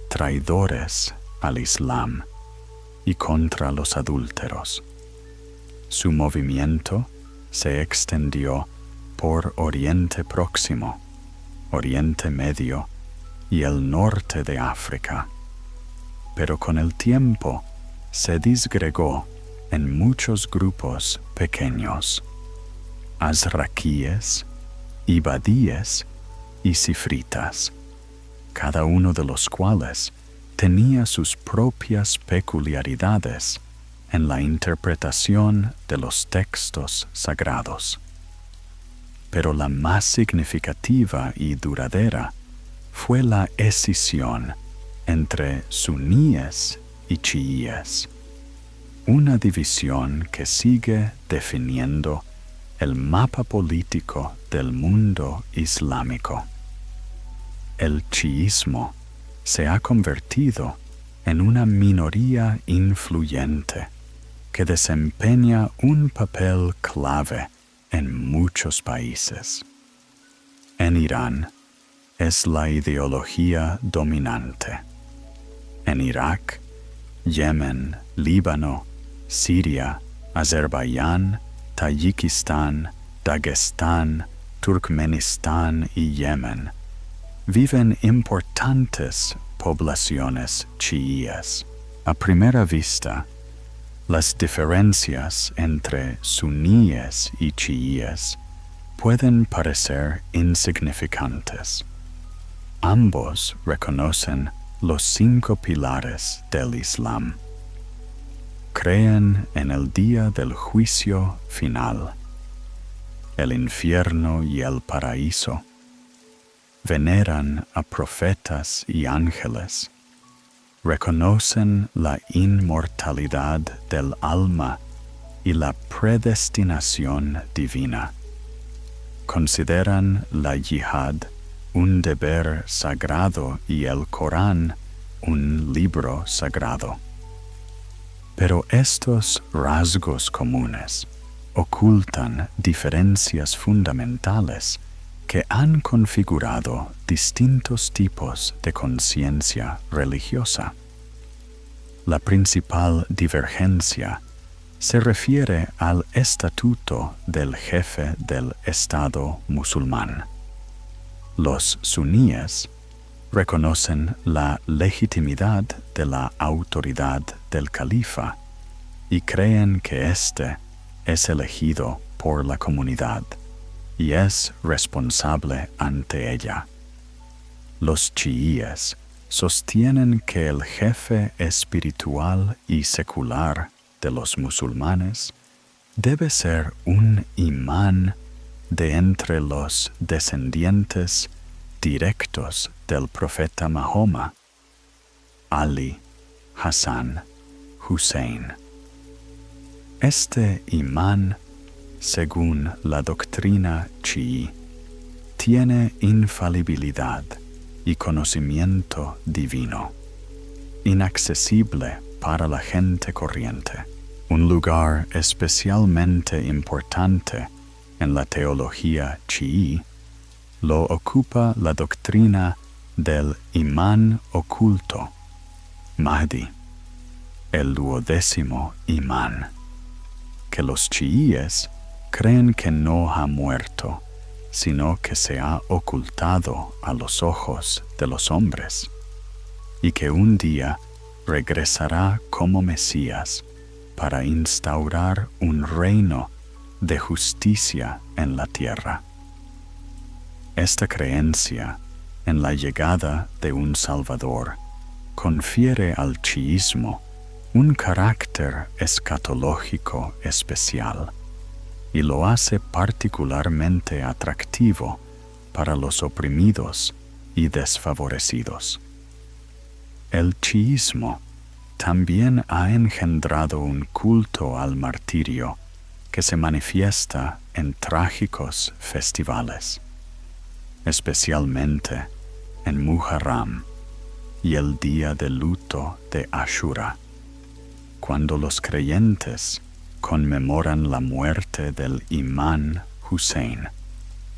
traidores al Islam y contra los adúlteros. Su movimiento se extendió por Oriente Próximo, Oriente Medio y el norte de África, pero con el tiempo se disgregó en muchos grupos pequeños: azraquíes, ibadíes y cifritas, cada uno de los cuales tenía sus propias peculiaridades en la interpretación de los textos sagrados. Pero la más significativa y duradera fue la escisión entre suníes y chiíes, una división que sigue definiendo el mapa político del mundo islámico. El chiismo se ha convertido en una minoría influyente que desempeña un papel clave en muchos países. En Irán es la ideología dominante. En Irak, Yemen, Líbano, Siria, Azerbaiyán, Tayikistán, Dagestán, Turkmenistán y Yemen viven importantes poblaciones chiíes. A primera vista, las diferencias entre suníes y chiíes pueden parecer insignificantes. Ambos reconocen los 5 pilares del Islam. Creen en el día del juicio final, el infierno y el paraíso. Veneran a profetas y ángeles. Reconocen la inmortalidad del alma y la predestinación divina. Consideran la yihad un deber sagrado y el Corán un libro sagrado. Pero estos rasgos comunes ocultan diferencias fundamentales que han configurado distintos tipos de conciencia religiosa. La principal divergencia se refiere al estatuto del jefe del Estado musulmán. Los suníes reconocen la legitimidad de la autoridad del califa y creen que éste es elegido por la comunidad y es responsable ante ella. Los chiíes sostienen que el jefe espiritual y secular de los musulmanes debe ser un imán de entre los descendientes directos del profeta Mahoma, Ali, Hassan, Hussein. Este imán, según la doctrina chií, tiene infalibilidad y conocimiento divino, inaccesible para la gente corriente. Un lugar especialmente importante en la teología chií lo ocupa la doctrina del imán oculto, Mahdi, el 12º imán, que los chiíes creen que no ha muerto, sino que se ha ocultado a los ojos de los hombres, y que un día regresará como Mesías para instaurar un reino de justicia en la tierra. Esta creencia en la llegada de un Salvador confiere al chiísmo un carácter escatológico especial y lo hace particularmente atractivo para los oprimidos y desfavorecidos. El chiísmo también ha engendrado un culto al martirio que se manifiesta en trágicos festivales, especialmente en Muharram y el día de luto de Ashura, cuando los creyentes conmemoran la muerte del imán Hussein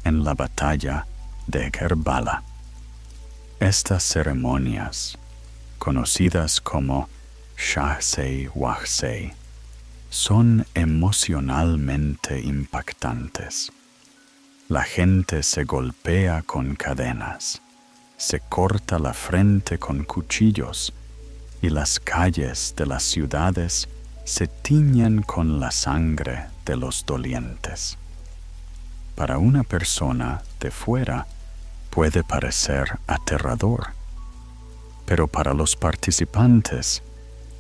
en la batalla de Kerbala. Estas ceremonias, conocidas como Shahsei Wahsei, son emocionalmente impactantes. La gente se golpea con cadenas, se corta la frente con cuchillos y las calles de las ciudades se tiñen con la sangre de los dolientes. Para una persona de fuera puede parecer aterrador, pero para los participantes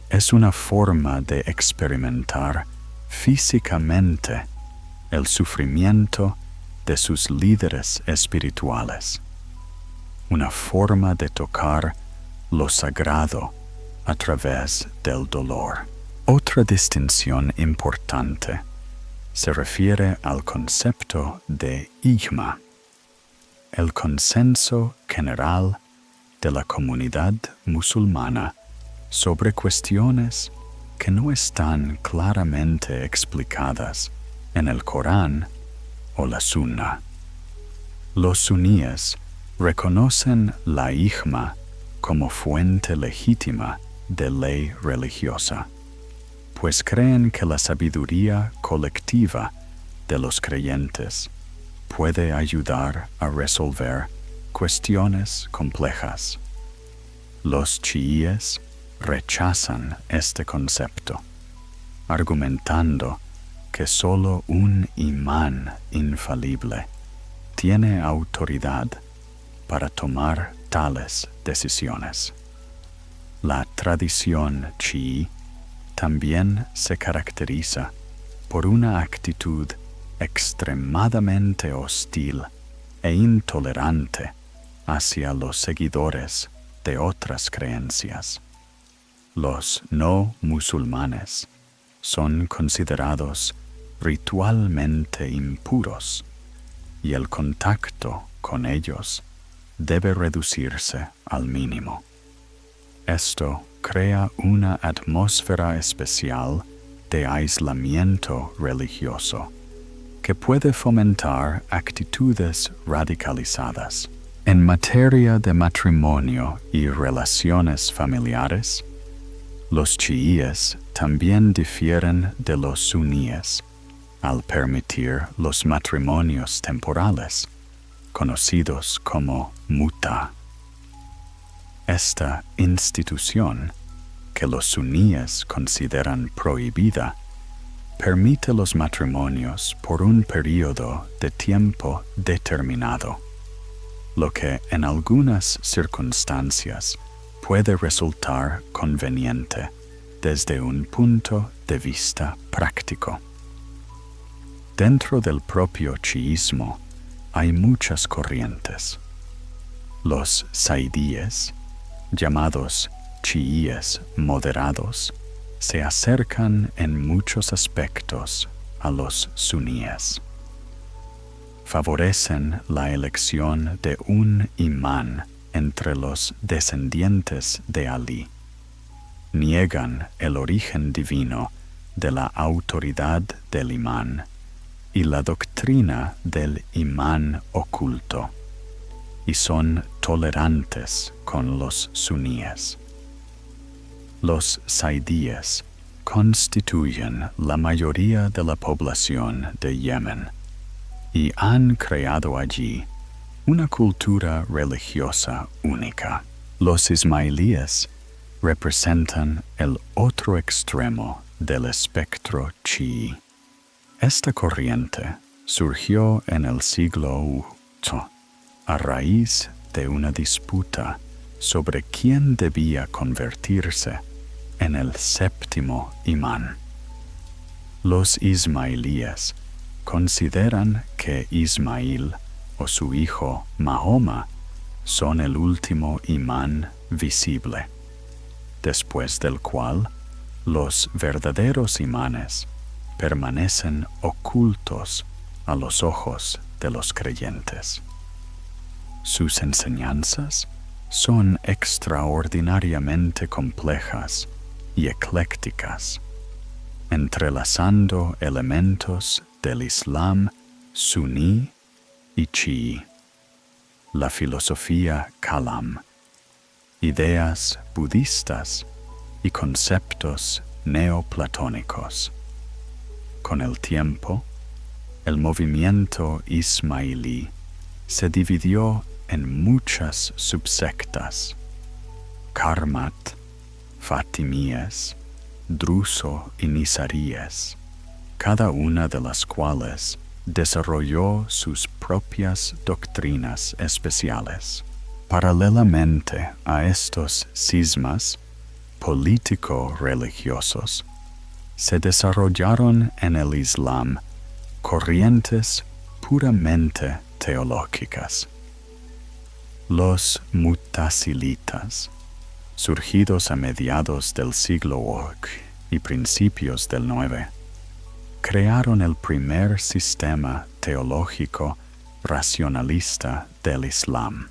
es una forma de experimentar físicamente el sufrimiento de sus líderes espirituales, una forma de tocar lo sagrado a través del dolor. Otra distinción importante se refiere al concepto de ijma, el consenso general de la comunidad musulmana sobre cuestiones que no están claramente explicadas en el Corán o la Sunna. Los suníes reconocen la ijma como fuente legítima de ley religiosa, pues creen que la sabiduría colectiva de los creyentes puede ayudar a resolver cuestiones complejas. Los chiíes rechazan este concepto, argumentando que solo un imán infalible tiene autoridad para tomar tales decisiones. La tradición chií también se caracteriza por una actitud extremadamente hostil e intolerante hacia los seguidores de otras creencias. Los no musulmanes son considerados ritualmente impuros y el contacto con ellos debe reducirse al mínimo. Esto crea una atmósfera especial de aislamiento religioso que puede fomentar actitudes radicalizadas. En materia de matrimonio y relaciones familiares, Los chiíes también difieren de los suníes al permitir los matrimonios temporales, conocidos como muta. Esta institución, que los suníes consideran prohibida, permite los matrimonios por un período de tiempo determinado, lo que en algunas circunstancias puede resultar conveniente desde un punto de vista práctico. Dentro del propio chiísmo hay muchas corrientes. Los zaidíes, llamados chiíes moderados, se acercan en muchos aspectos a los suníes. Favorecen la elección de un imán entre los descendientes de Alí. Niegan el origen divino de la autoridad del imán y la doctrina del imán oculto, y son tolerantes con los suníes. Los zaidíes constituyen la mayoría de la población de Yemen y han creado allí una cultura religiosa única. Los ismailíes representan el otro extremo del espectro chií. Esta corriente surgió en el siglo VIII a raíz de una disputa sobre quién debía convertirse en el séptimo imán. Los ismailíes consideran que Ismail o su hijo Mahoma son el último imán visible, después del cual los verdaderos imanes permanecen ocultos a los ojos de los creyentes. Sus enseñanzas son extraordinariamente complejas y eclécticas, entrelazando elementos del Islam suní y chií, la filosofía kalam, ideas budistas y conceptos neoplatónicos. Con el tiempo, el movimiento ismailí se dividió en muchas subsectas: Karmat, Fatimíes, Druso y Nisaríes, cada una de las cuales desarrolló sus propias doctrinas especiales. Paralelamente a estos cismas político-religiosos, se desarrollaron en el Islam corrientes puramente teológicas. Los mutasilitas, surgidos a mediados del siglo VIII y principios del IX, crearon el primer sistema teológico racionalista del Islam.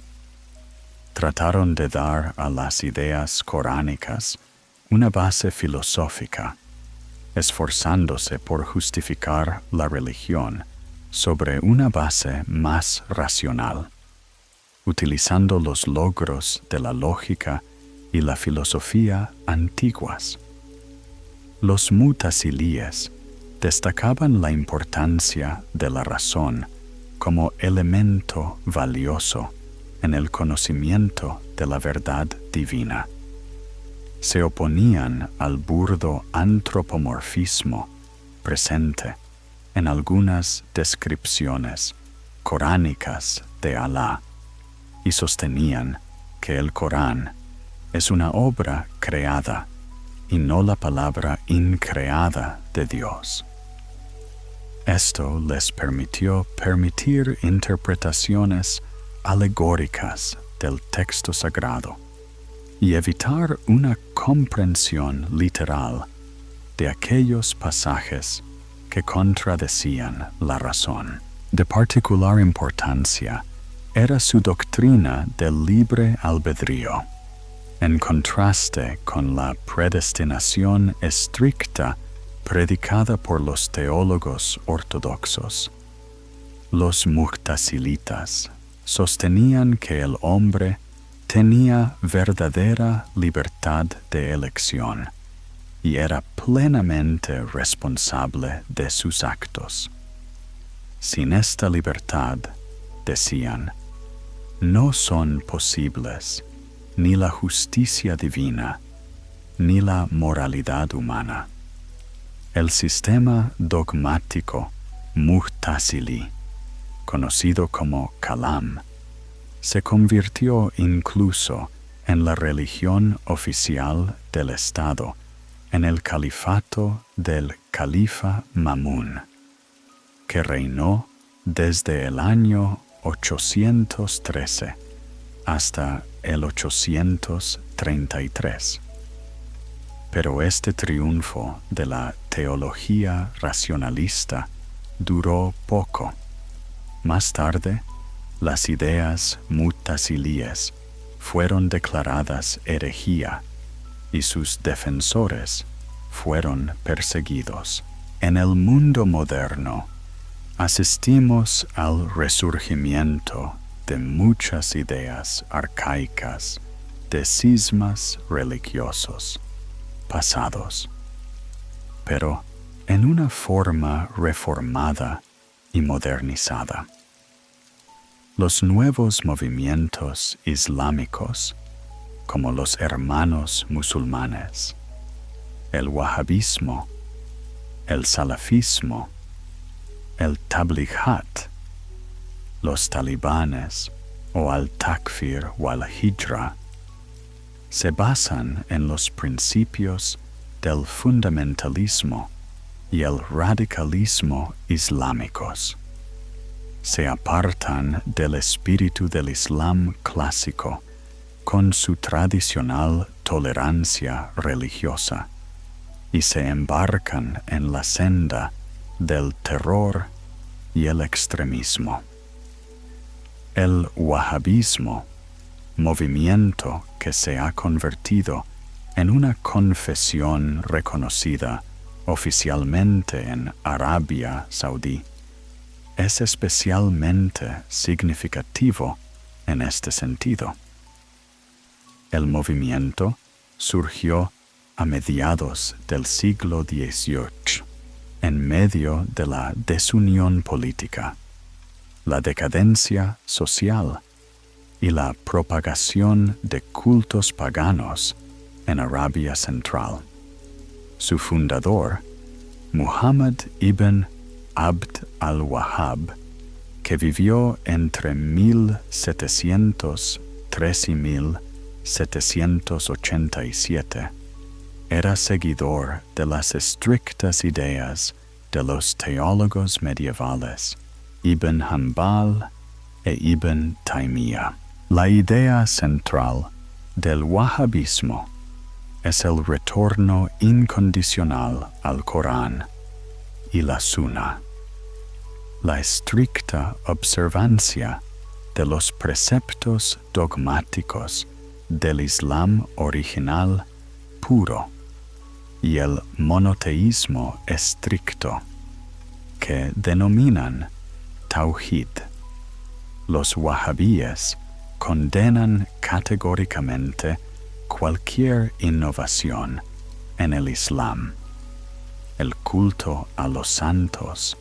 Trataron de dar a las ideas coránicas una base filosófica, esforzándose por justificar la religión sobre una base más racional, utilizando los logros de la lógica y la filosofía antiguas. Los mutasilíes destacaban la importancia de la razón como elemento valioso en el conocimiento de la verdad divina. Se oponían al burdo antropomorfismo presente en algunas descripciones coránicas de Alá y sostenían que el Corán es una obra creada y no la palabra increada de Dios. Esto les permitió permitir interpretaciones alegóricas del texto sagrado y evitar una comprensión literal de aquellos pasajes que contradecían la razón. De particular importancia era su doctrina del libre albedrío, en contraste con la predestinación estricta predicada por los teólogos ortodoxos. Los mu'tasilitas sostenían que el hombre tenía verdadera libertad de elección y era plenamente responsable de sus actos. Sin esta libertad, decían, no son posibles ni la justicia divina ni la moralidad humana. El sistema dogmático Mu'tazili, conocido como Kalam, se convirtió incluso en la religión oficial del Estado en el califato del califa Mamún, que reinó desde el año 813 hasta el 833. Pero este triunfo de la teología racionalista duró poco. Más tarde, las ideas mu'tazilíes fueron declaradas herejía y sus defensores fueron perseguidos. En el mundo moderno, asistimos al resurgimiento de muchas ideas arcaicas de cismas religiosos pasados, pero en una forma reformada y modernizada. Los nuevos movimientos islámicos, como los hermanos musulmanes, el wahhabismo, el salafismo, el tablighat, los talibanes o al-takfir o al-hijra, se basan en los principios del fundamentalismo y el radicalismo islámicos. Se apartan del espíritu del Islam clásico con su tradicional tolerancia religiosa y se embarcan en la senda del terror y el extremismo. El wahhabismo, movimiento que se ha convertido en una confesión reconocida oficialmente en Arabia Saudí, es especialmente significativo en este sentido. El movimiento surgió a mediados del siglo XVIII, en medio de la desunión política, la decadencia social y la propagación de cultos paganos en Arabia Central. Su fundador, Muhammad ibn Abd al-Wahhab, que vivió entre 1703 y 1787, era seguidor de las estrictas ideas de los teólogos medievales Ibn Hanbal e Ibn Taymiyyah. La idea central del wahhabismo es el retorno incondicional al Corán y la Sunna, la estricta observancia de los preceptos dogmáticos del Islam original puro y el monoteísmo estricto, que denominan Tawhid. Los wahhabíes condenan categóricamente cualquier innovación en el Islam, el culto a los santos,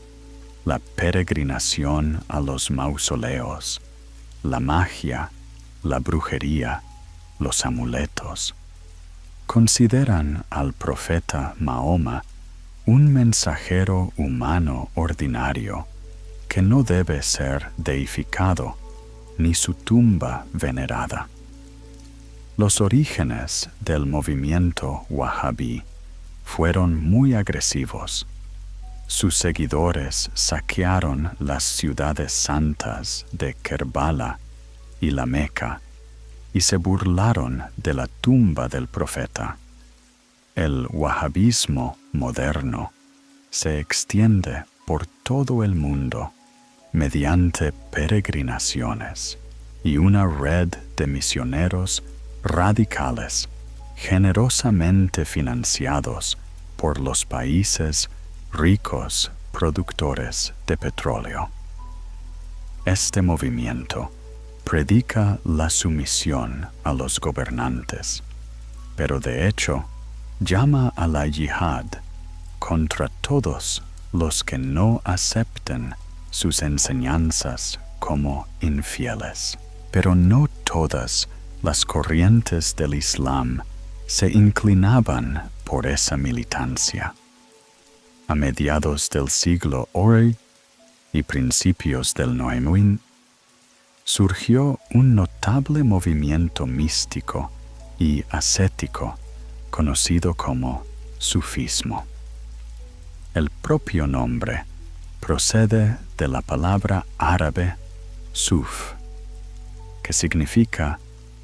la peregrinación a los mausoleos, la magia, la brujería, los amuletos. Consideran al profeta Mahoma un mensajero humano ordinario que no debe ser deificado ni su tumba venerada. Los orígenes del movimiento wahhabí fueron muy agresivos. Sus seguidores saquearon las ciudades santas de Kerbala y la Meca y se burlaron de la tumba del profeta. El wahhabismo moderno se extiende por todo el mundo mediante peregrinaciones y una red de misioneros radicales generosamente financiados por los países ricos productores de petróleo. Este movimiento predica la sumisión a los gobernantes, pero de hecho llama a la yihad contra todos los que no acepten sus enseñanzas como infieles. Pero no todas las corrientes del Islam se inclinaban por esa militancia. A mediados del siglo VIII y principios del IX, surgió un notable movimiento místico y ascético conocido como sufismo. El propio nombre procede de la palabra árabe suf, que significa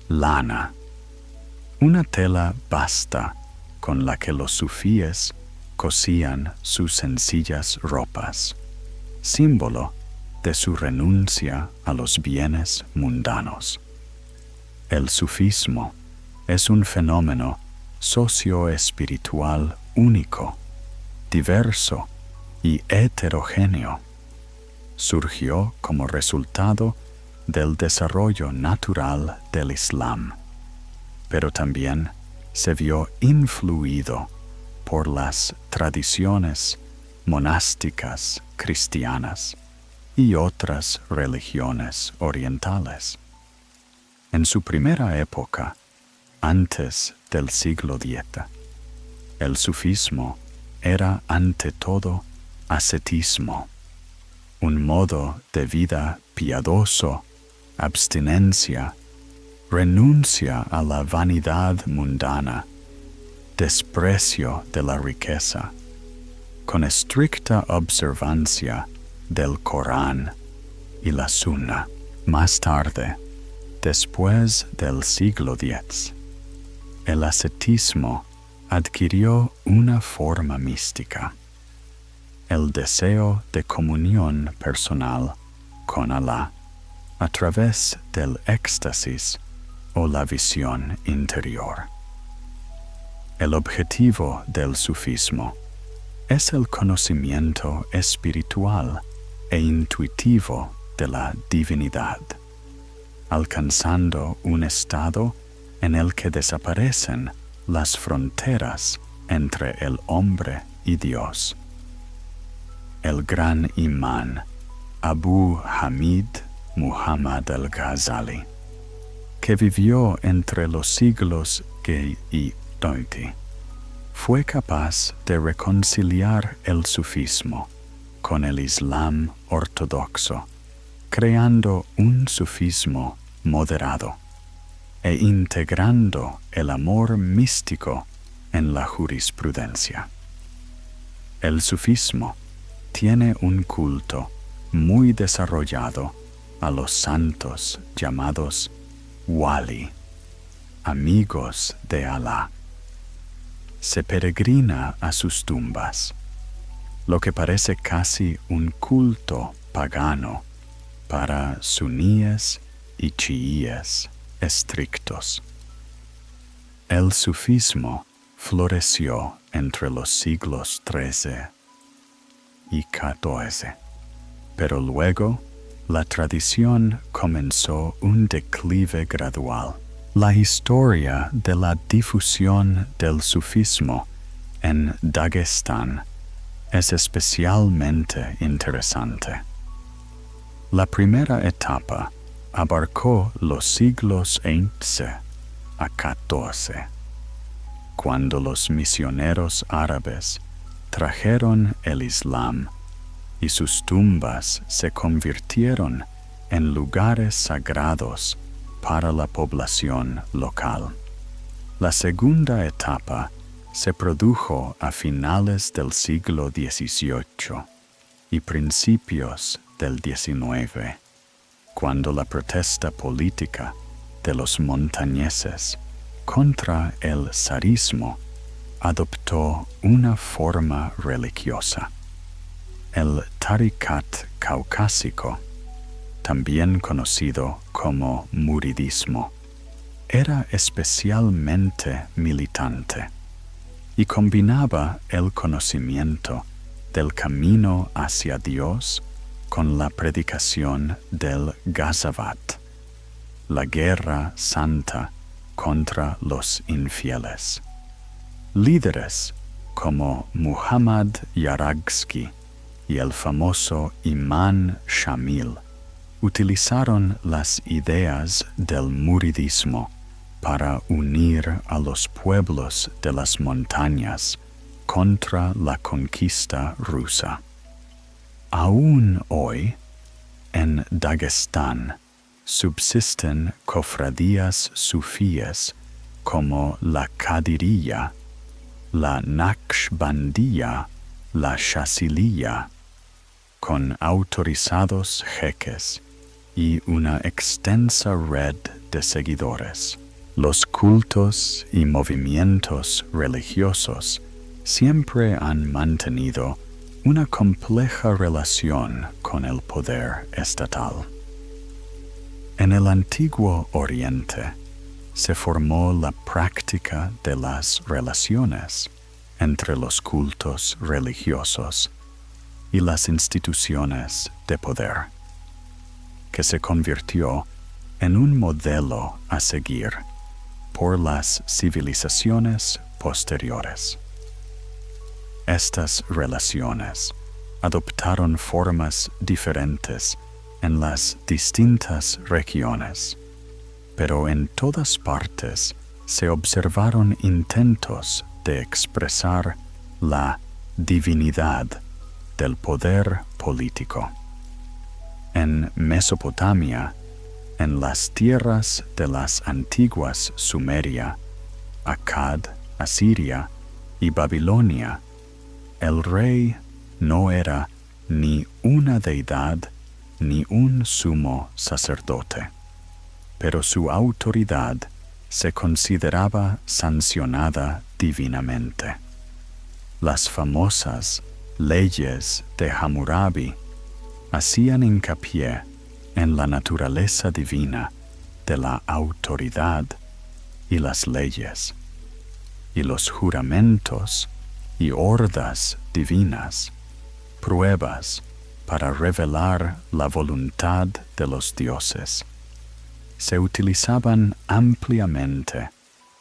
lana, una tela basta con la que los sufíes cosían sus sencillas ropas, símbolo de su renuncia a los bienes mundanos. El sufismo es un fenómeno socioespiritual único, diverso y heterogéneo. Surgió como resultado del desarrollo natural del Islam, pero también se vio influido por las tradiciones monásticas cristianas y otras religiones orientales. En su primera época, antes del siglo X, el sufismo era ante todo ascetismo, un modo de vida piadoso, abstinencia, renuncia a la vanidad mundana, desprecio de la riqueza, con estricta observancia del Corán y la Sunna. Más tarde, después del siglo X, el ascetismo adquirió una forma mística, el deseo de comunión personal con Alá a través del éxtasis o la visión interior. El objetivo del sufismo es el conocimiento espiritual e intuitivo de la divinidad, alcanzando un estado en el que desaparecen las fronteras entre el hombre y Dios. El gran imán Abu Hamid Muhammad al-Ghazali, que vivió entre los siglos G y XX, fue capaz de reconciliar el sufismo con el Islam ortodoxo, creando un sufismo moderado e integrando el amor místico en la jurisprudencia. El sufismo tiene un culto muy desarrollado a los santos llamados wali, amigos de Alá. Se peregrina a sus tumbas, lo que parece casi un culto pagano para suníes y chiíes estrictos. El sufismo floreció entre los siglos XIII y XIV, pero luego la tradición comenzó un declive gradual. La historia de la difusión del sufismo en Daguestán es especialmente interesante. La primera etapa abarcó los siglos XI a XIV, cuando los misioneros árabes trajeron el Islam y sus tumbas se convirtieron en lugares sagrados para la población local. La segunda etapa se produjo a finales del siglo XVIII y principios del XIX, cuando la protesta política de los montañeses contra el zarismo adoptó una forma religiosa. El tarikat caucásico, también conocido como muridismo, era especialmente militante y combinaba el conocimiento del camino hacia Dios con la predicación del Ghazavat, la guerra santa contra los infieles. Líderes como Muhammad Yaraghski y el famoso Imam Shamil utilizaron las ideas del muridismo para unir a los pueblos de las montañas contra la conquista rusa. Aún hoy, en Dagestán, subsisten cofradías sufíes como la Qadiriyya, la Naqshbandiyya, la Shaziliyya, con autorizados jeques y una extensa red de seguidores. Los cultos y movimientos religiosos siempre han mantenido una compleja relación con el poder estatal. En el Antiguo Oriente se formó la práctica de las relaciones entre los cultos religiosos y las instituciones de poder, que se convirtió en un modelo a seguir por las civilizaciones posteriores. Estas relaciones adoptaron formas diferentes en las distintas regiones, pero en todas partes se observaron intentos de expresar la divinidad del poder político. En Mesopotamia, en las tierras de las antiguas Sumeria, Akkad, Asiria y Babilonia, el rey no era ni una deidad ni un sumo sacerdote, pero su autoridad se consideraba sancionada divinamente. Las famosas leyes de Hammurabi hacían hincapié en la naturaleza divina de la autoridad y las leyes, y los juramentos y hordas divinas, pruebas para revelar la voluntad de los dioses, se utilizaban ampliamente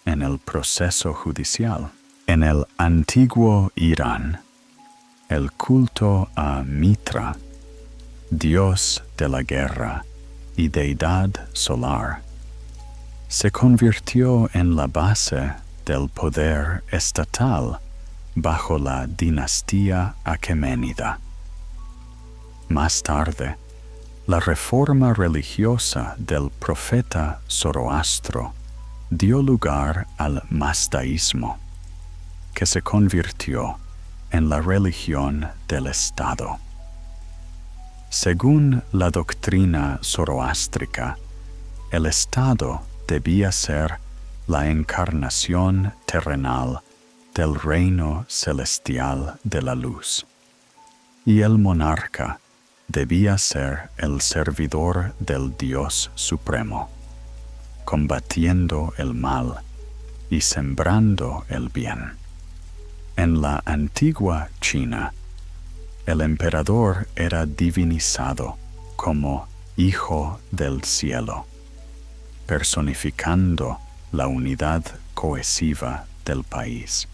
en el proceso judicial. En el antiguo Irán, el culto a Mitra, dios de la guerra y deidad solar, se convirtió en la base del poder estatal bajo la dinastía aqueménida. Más tarde, la reforma religiosa del profeta Zoroastro dio lugar al mazdaísmo, que se convirtió en la religión del Estado. Según la doctrina zoroástrica, el Estado debía ser la encarnación terrenal del reino celestial de la luz, y el monarca debía ser el servidor del Dios Supremo, combatiendo el mal y sembrando el bien. En la antigua China, el emperador era divinizado como Hijo del Cielo, personificando la unidad cohesiva del país.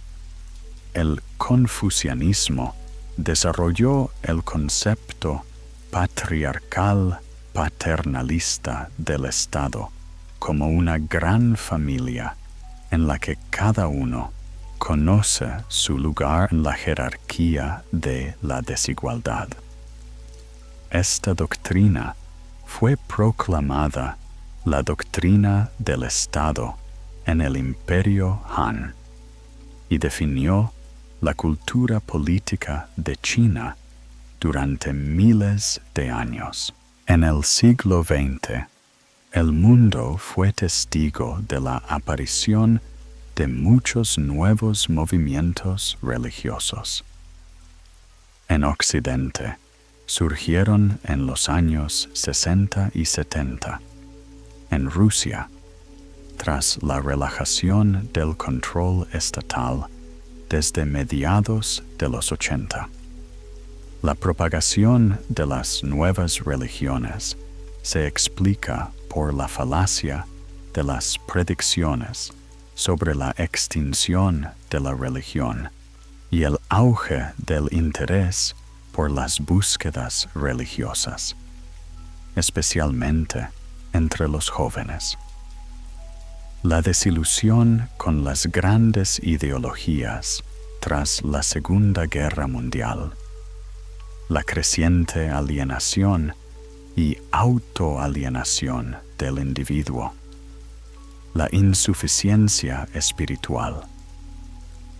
El confucianismo desarrolló el concepto patriarcal paternalista del Estado como una gran familia en la que cada uno conoce su lugar en la jerarquía de la desigualdad. Esta doctrina fue proclamada la doctrina del Estado en el Imperio Han y definió la cultura política de China durante miles de años. En el siglo XX, el mundo fue testigo de la aparición de muchos nuevos movimientos religiosos. En Occidente, surgieron en los años 60 y 70. En Rusia, tras la relajación del control estatal desde mediados de los 80. La propagación de las nuevas religiones se explica por la falacia de las predicciones sobre la extinción de la religión y el auge del interés por las búsquedas religiosas, especialmente entre los jóvenes. La desilusión con las grandes ideologías tras la Segunda Guerra Mundial, la creciente alienación y autoalienación del individuo, la insuficiencia espiritual,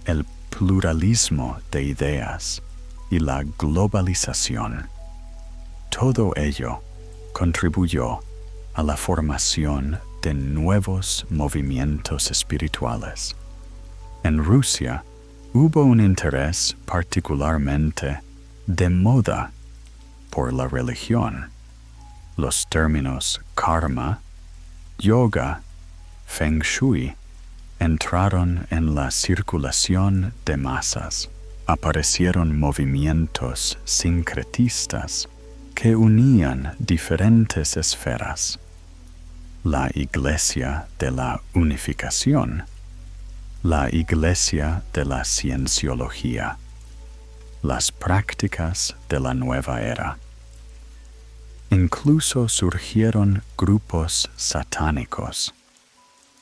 el pluralismo de ideas y la globalización. Todo ello contribuyó a la formación de nuevos movimientos espirituales. En Rusia hubo un interés particularmente de moda por la religión. Los términos karma, yoga, feng shui entraron en la circulación de masas. Aparecieron movimientos sincretistas que unían diferentes esferas: la Iglesia de la Unificación, la Iglesia de la Cienciología, las prácticas de la nueva era. Incluso surgieron grupos satánicos.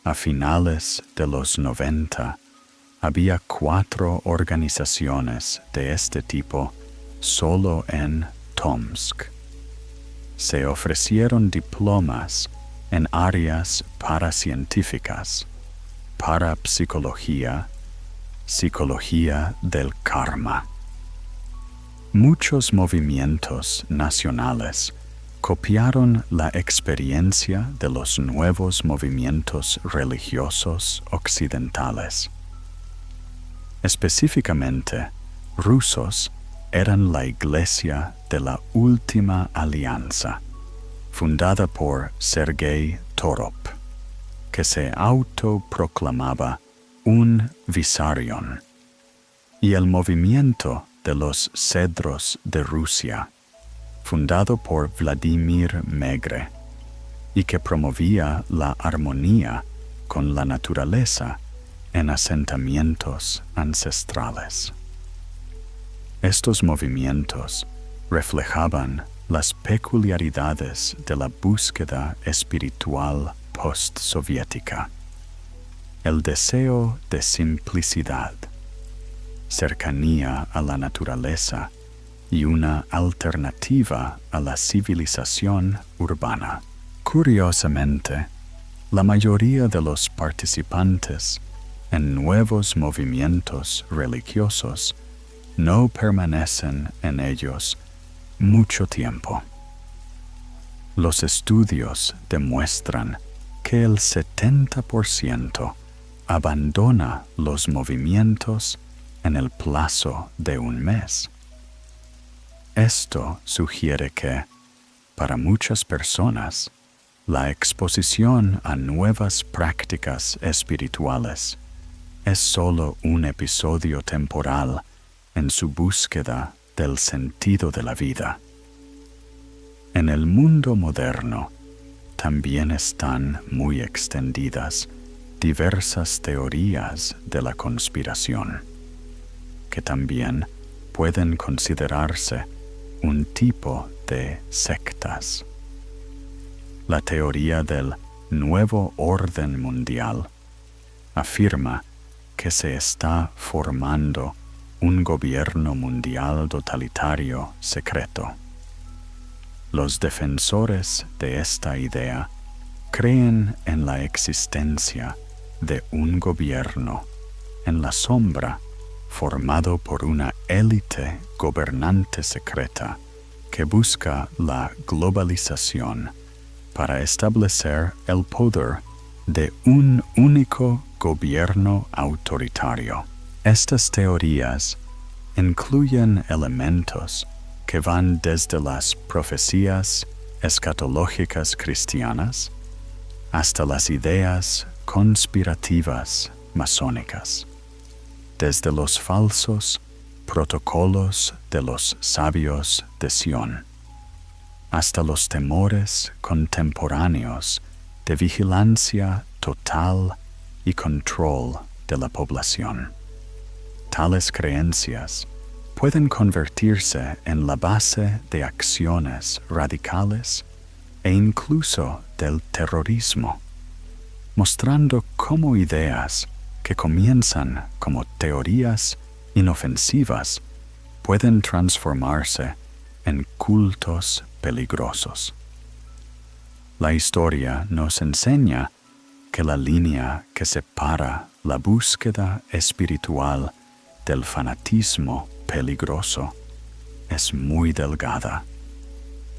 A finales de los 90, había 4 organizaciones de este tipo solo en Tomsk. Se ofrecieron diplomas en áreas paracientíficas, parapsicología, psicología del karma. Muchos movimientos nacionales copiaron la experiencia de los nuevos movimientos religiosos occidentales. Específicamente, rusos eran la Iglesia de la Última Alianza, fundada por Sergei Torop, que se autoproclamaba un Vissarion, y el movimiento de los Cedros de Rusia, fundado por Vladimir Megre, y que promovía la armonía con la naturaleza en asentamientos ancestrales. Estos movimientos reflejaban las peculiaridades de la búsqueda espiritual postsoviética: el deseo de simplicidad, cercanía a la naturaleza y una alternativa a la civilización urbana. Curiosamente, la mayoría de los participantes en nuevos movimientos religiosos no permanecen en ellos mucho tiempo. Los estudios demuestran que el 70% abandona los movimientos en el plazo de un mes. Esto sugiere que, para muchas personas, la exposición a nuevas prácticas espirituales es solo un episodio temporal en su búsqueda del sentido de la vida. En el mundo moderno también están muy extendidas diversas teorías de la conspiración, que también pueden considerarse un tipo de sectas. La teoría del nuevo orden mundial afirma que se está formando un gobierno mundial totalitario secreto. Los defensores de esta idea creen en la existencia de un gobierno en la sombra formado por una élite gobernante secreta que busca la globalización para establecer el poder de un único gobierno autoritario. Estas teorías incluyen elementos que van desde las profecías escatológicas cristianas hasta las ideas conspirativas masónicas, desde los falsos protocolos de los sabios de Sion hasta los temores contemporáneos de vigilancia total y control de la población. Tales creencias pueden convertirse en la base de acciones radicales e incluso del terrorismo, mostrando cómo ideas que comienzan como teorías inofensivas pueden transformarse en cultos peligrosos. La historia nos enseña que la línea que separa la búsqueda espiritual del fanatismo peligroso es muy delgada.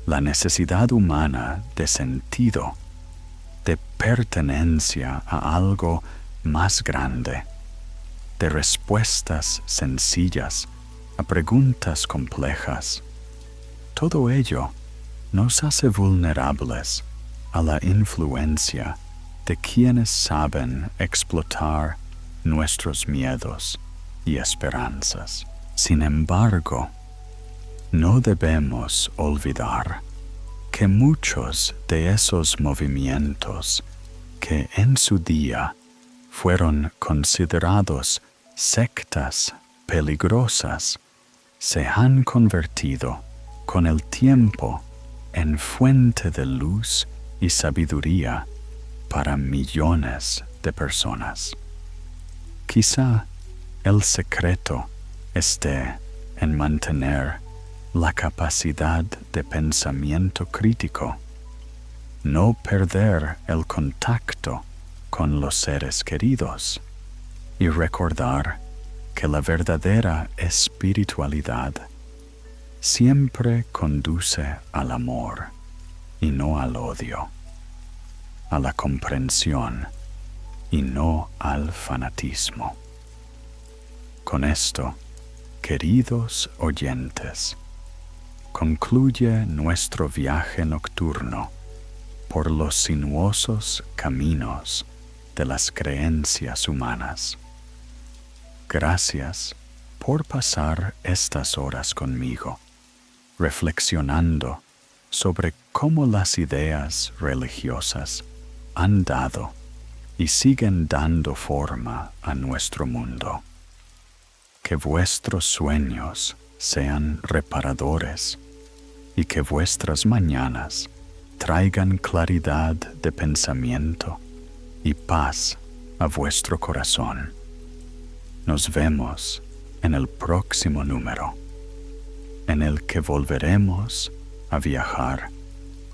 La necesidad humana de sentido, de pertenencia a algo más grande, de respuestas sencillas a preguntas complejas, todo ello nos hace vulnerables a la influencia de quienes saben explotar nuestros miedos y esperanzas. Sin embargo, no debemos olvidar que muchos de esos movimientos que en su día fueron considerados sectas peligrosas se han convertido con el tiempo en fuente de luz y sabiduría para millones de personas. Quizá el secreto esté en mantener la capacidad de pensamiento crítico, no perder el contacto con los seres queridos y recordar que la verdadera espiritualidad siempre conduce al amor y no al odio, a la comprensión y no al fanatismo. Con esto, queridos oyentes, concluye nuestro viaje nocturno por los sinuosos caminos de las creencias humanas. Gracias por pasar estas horas conmigo, reflexionando sobre cómo las ideas religiosas han dado y siguen dando forma a nuestro mundo. Que vuestros sueños sean reparadores y que vuestras mañanas traigan claridad de pensamiento y paz a vuestro corazón. Nos vemos en el próximo número, en el que volveremos a viajar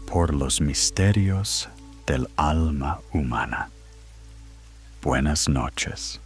por los misterios del alma humana. Buenas noches.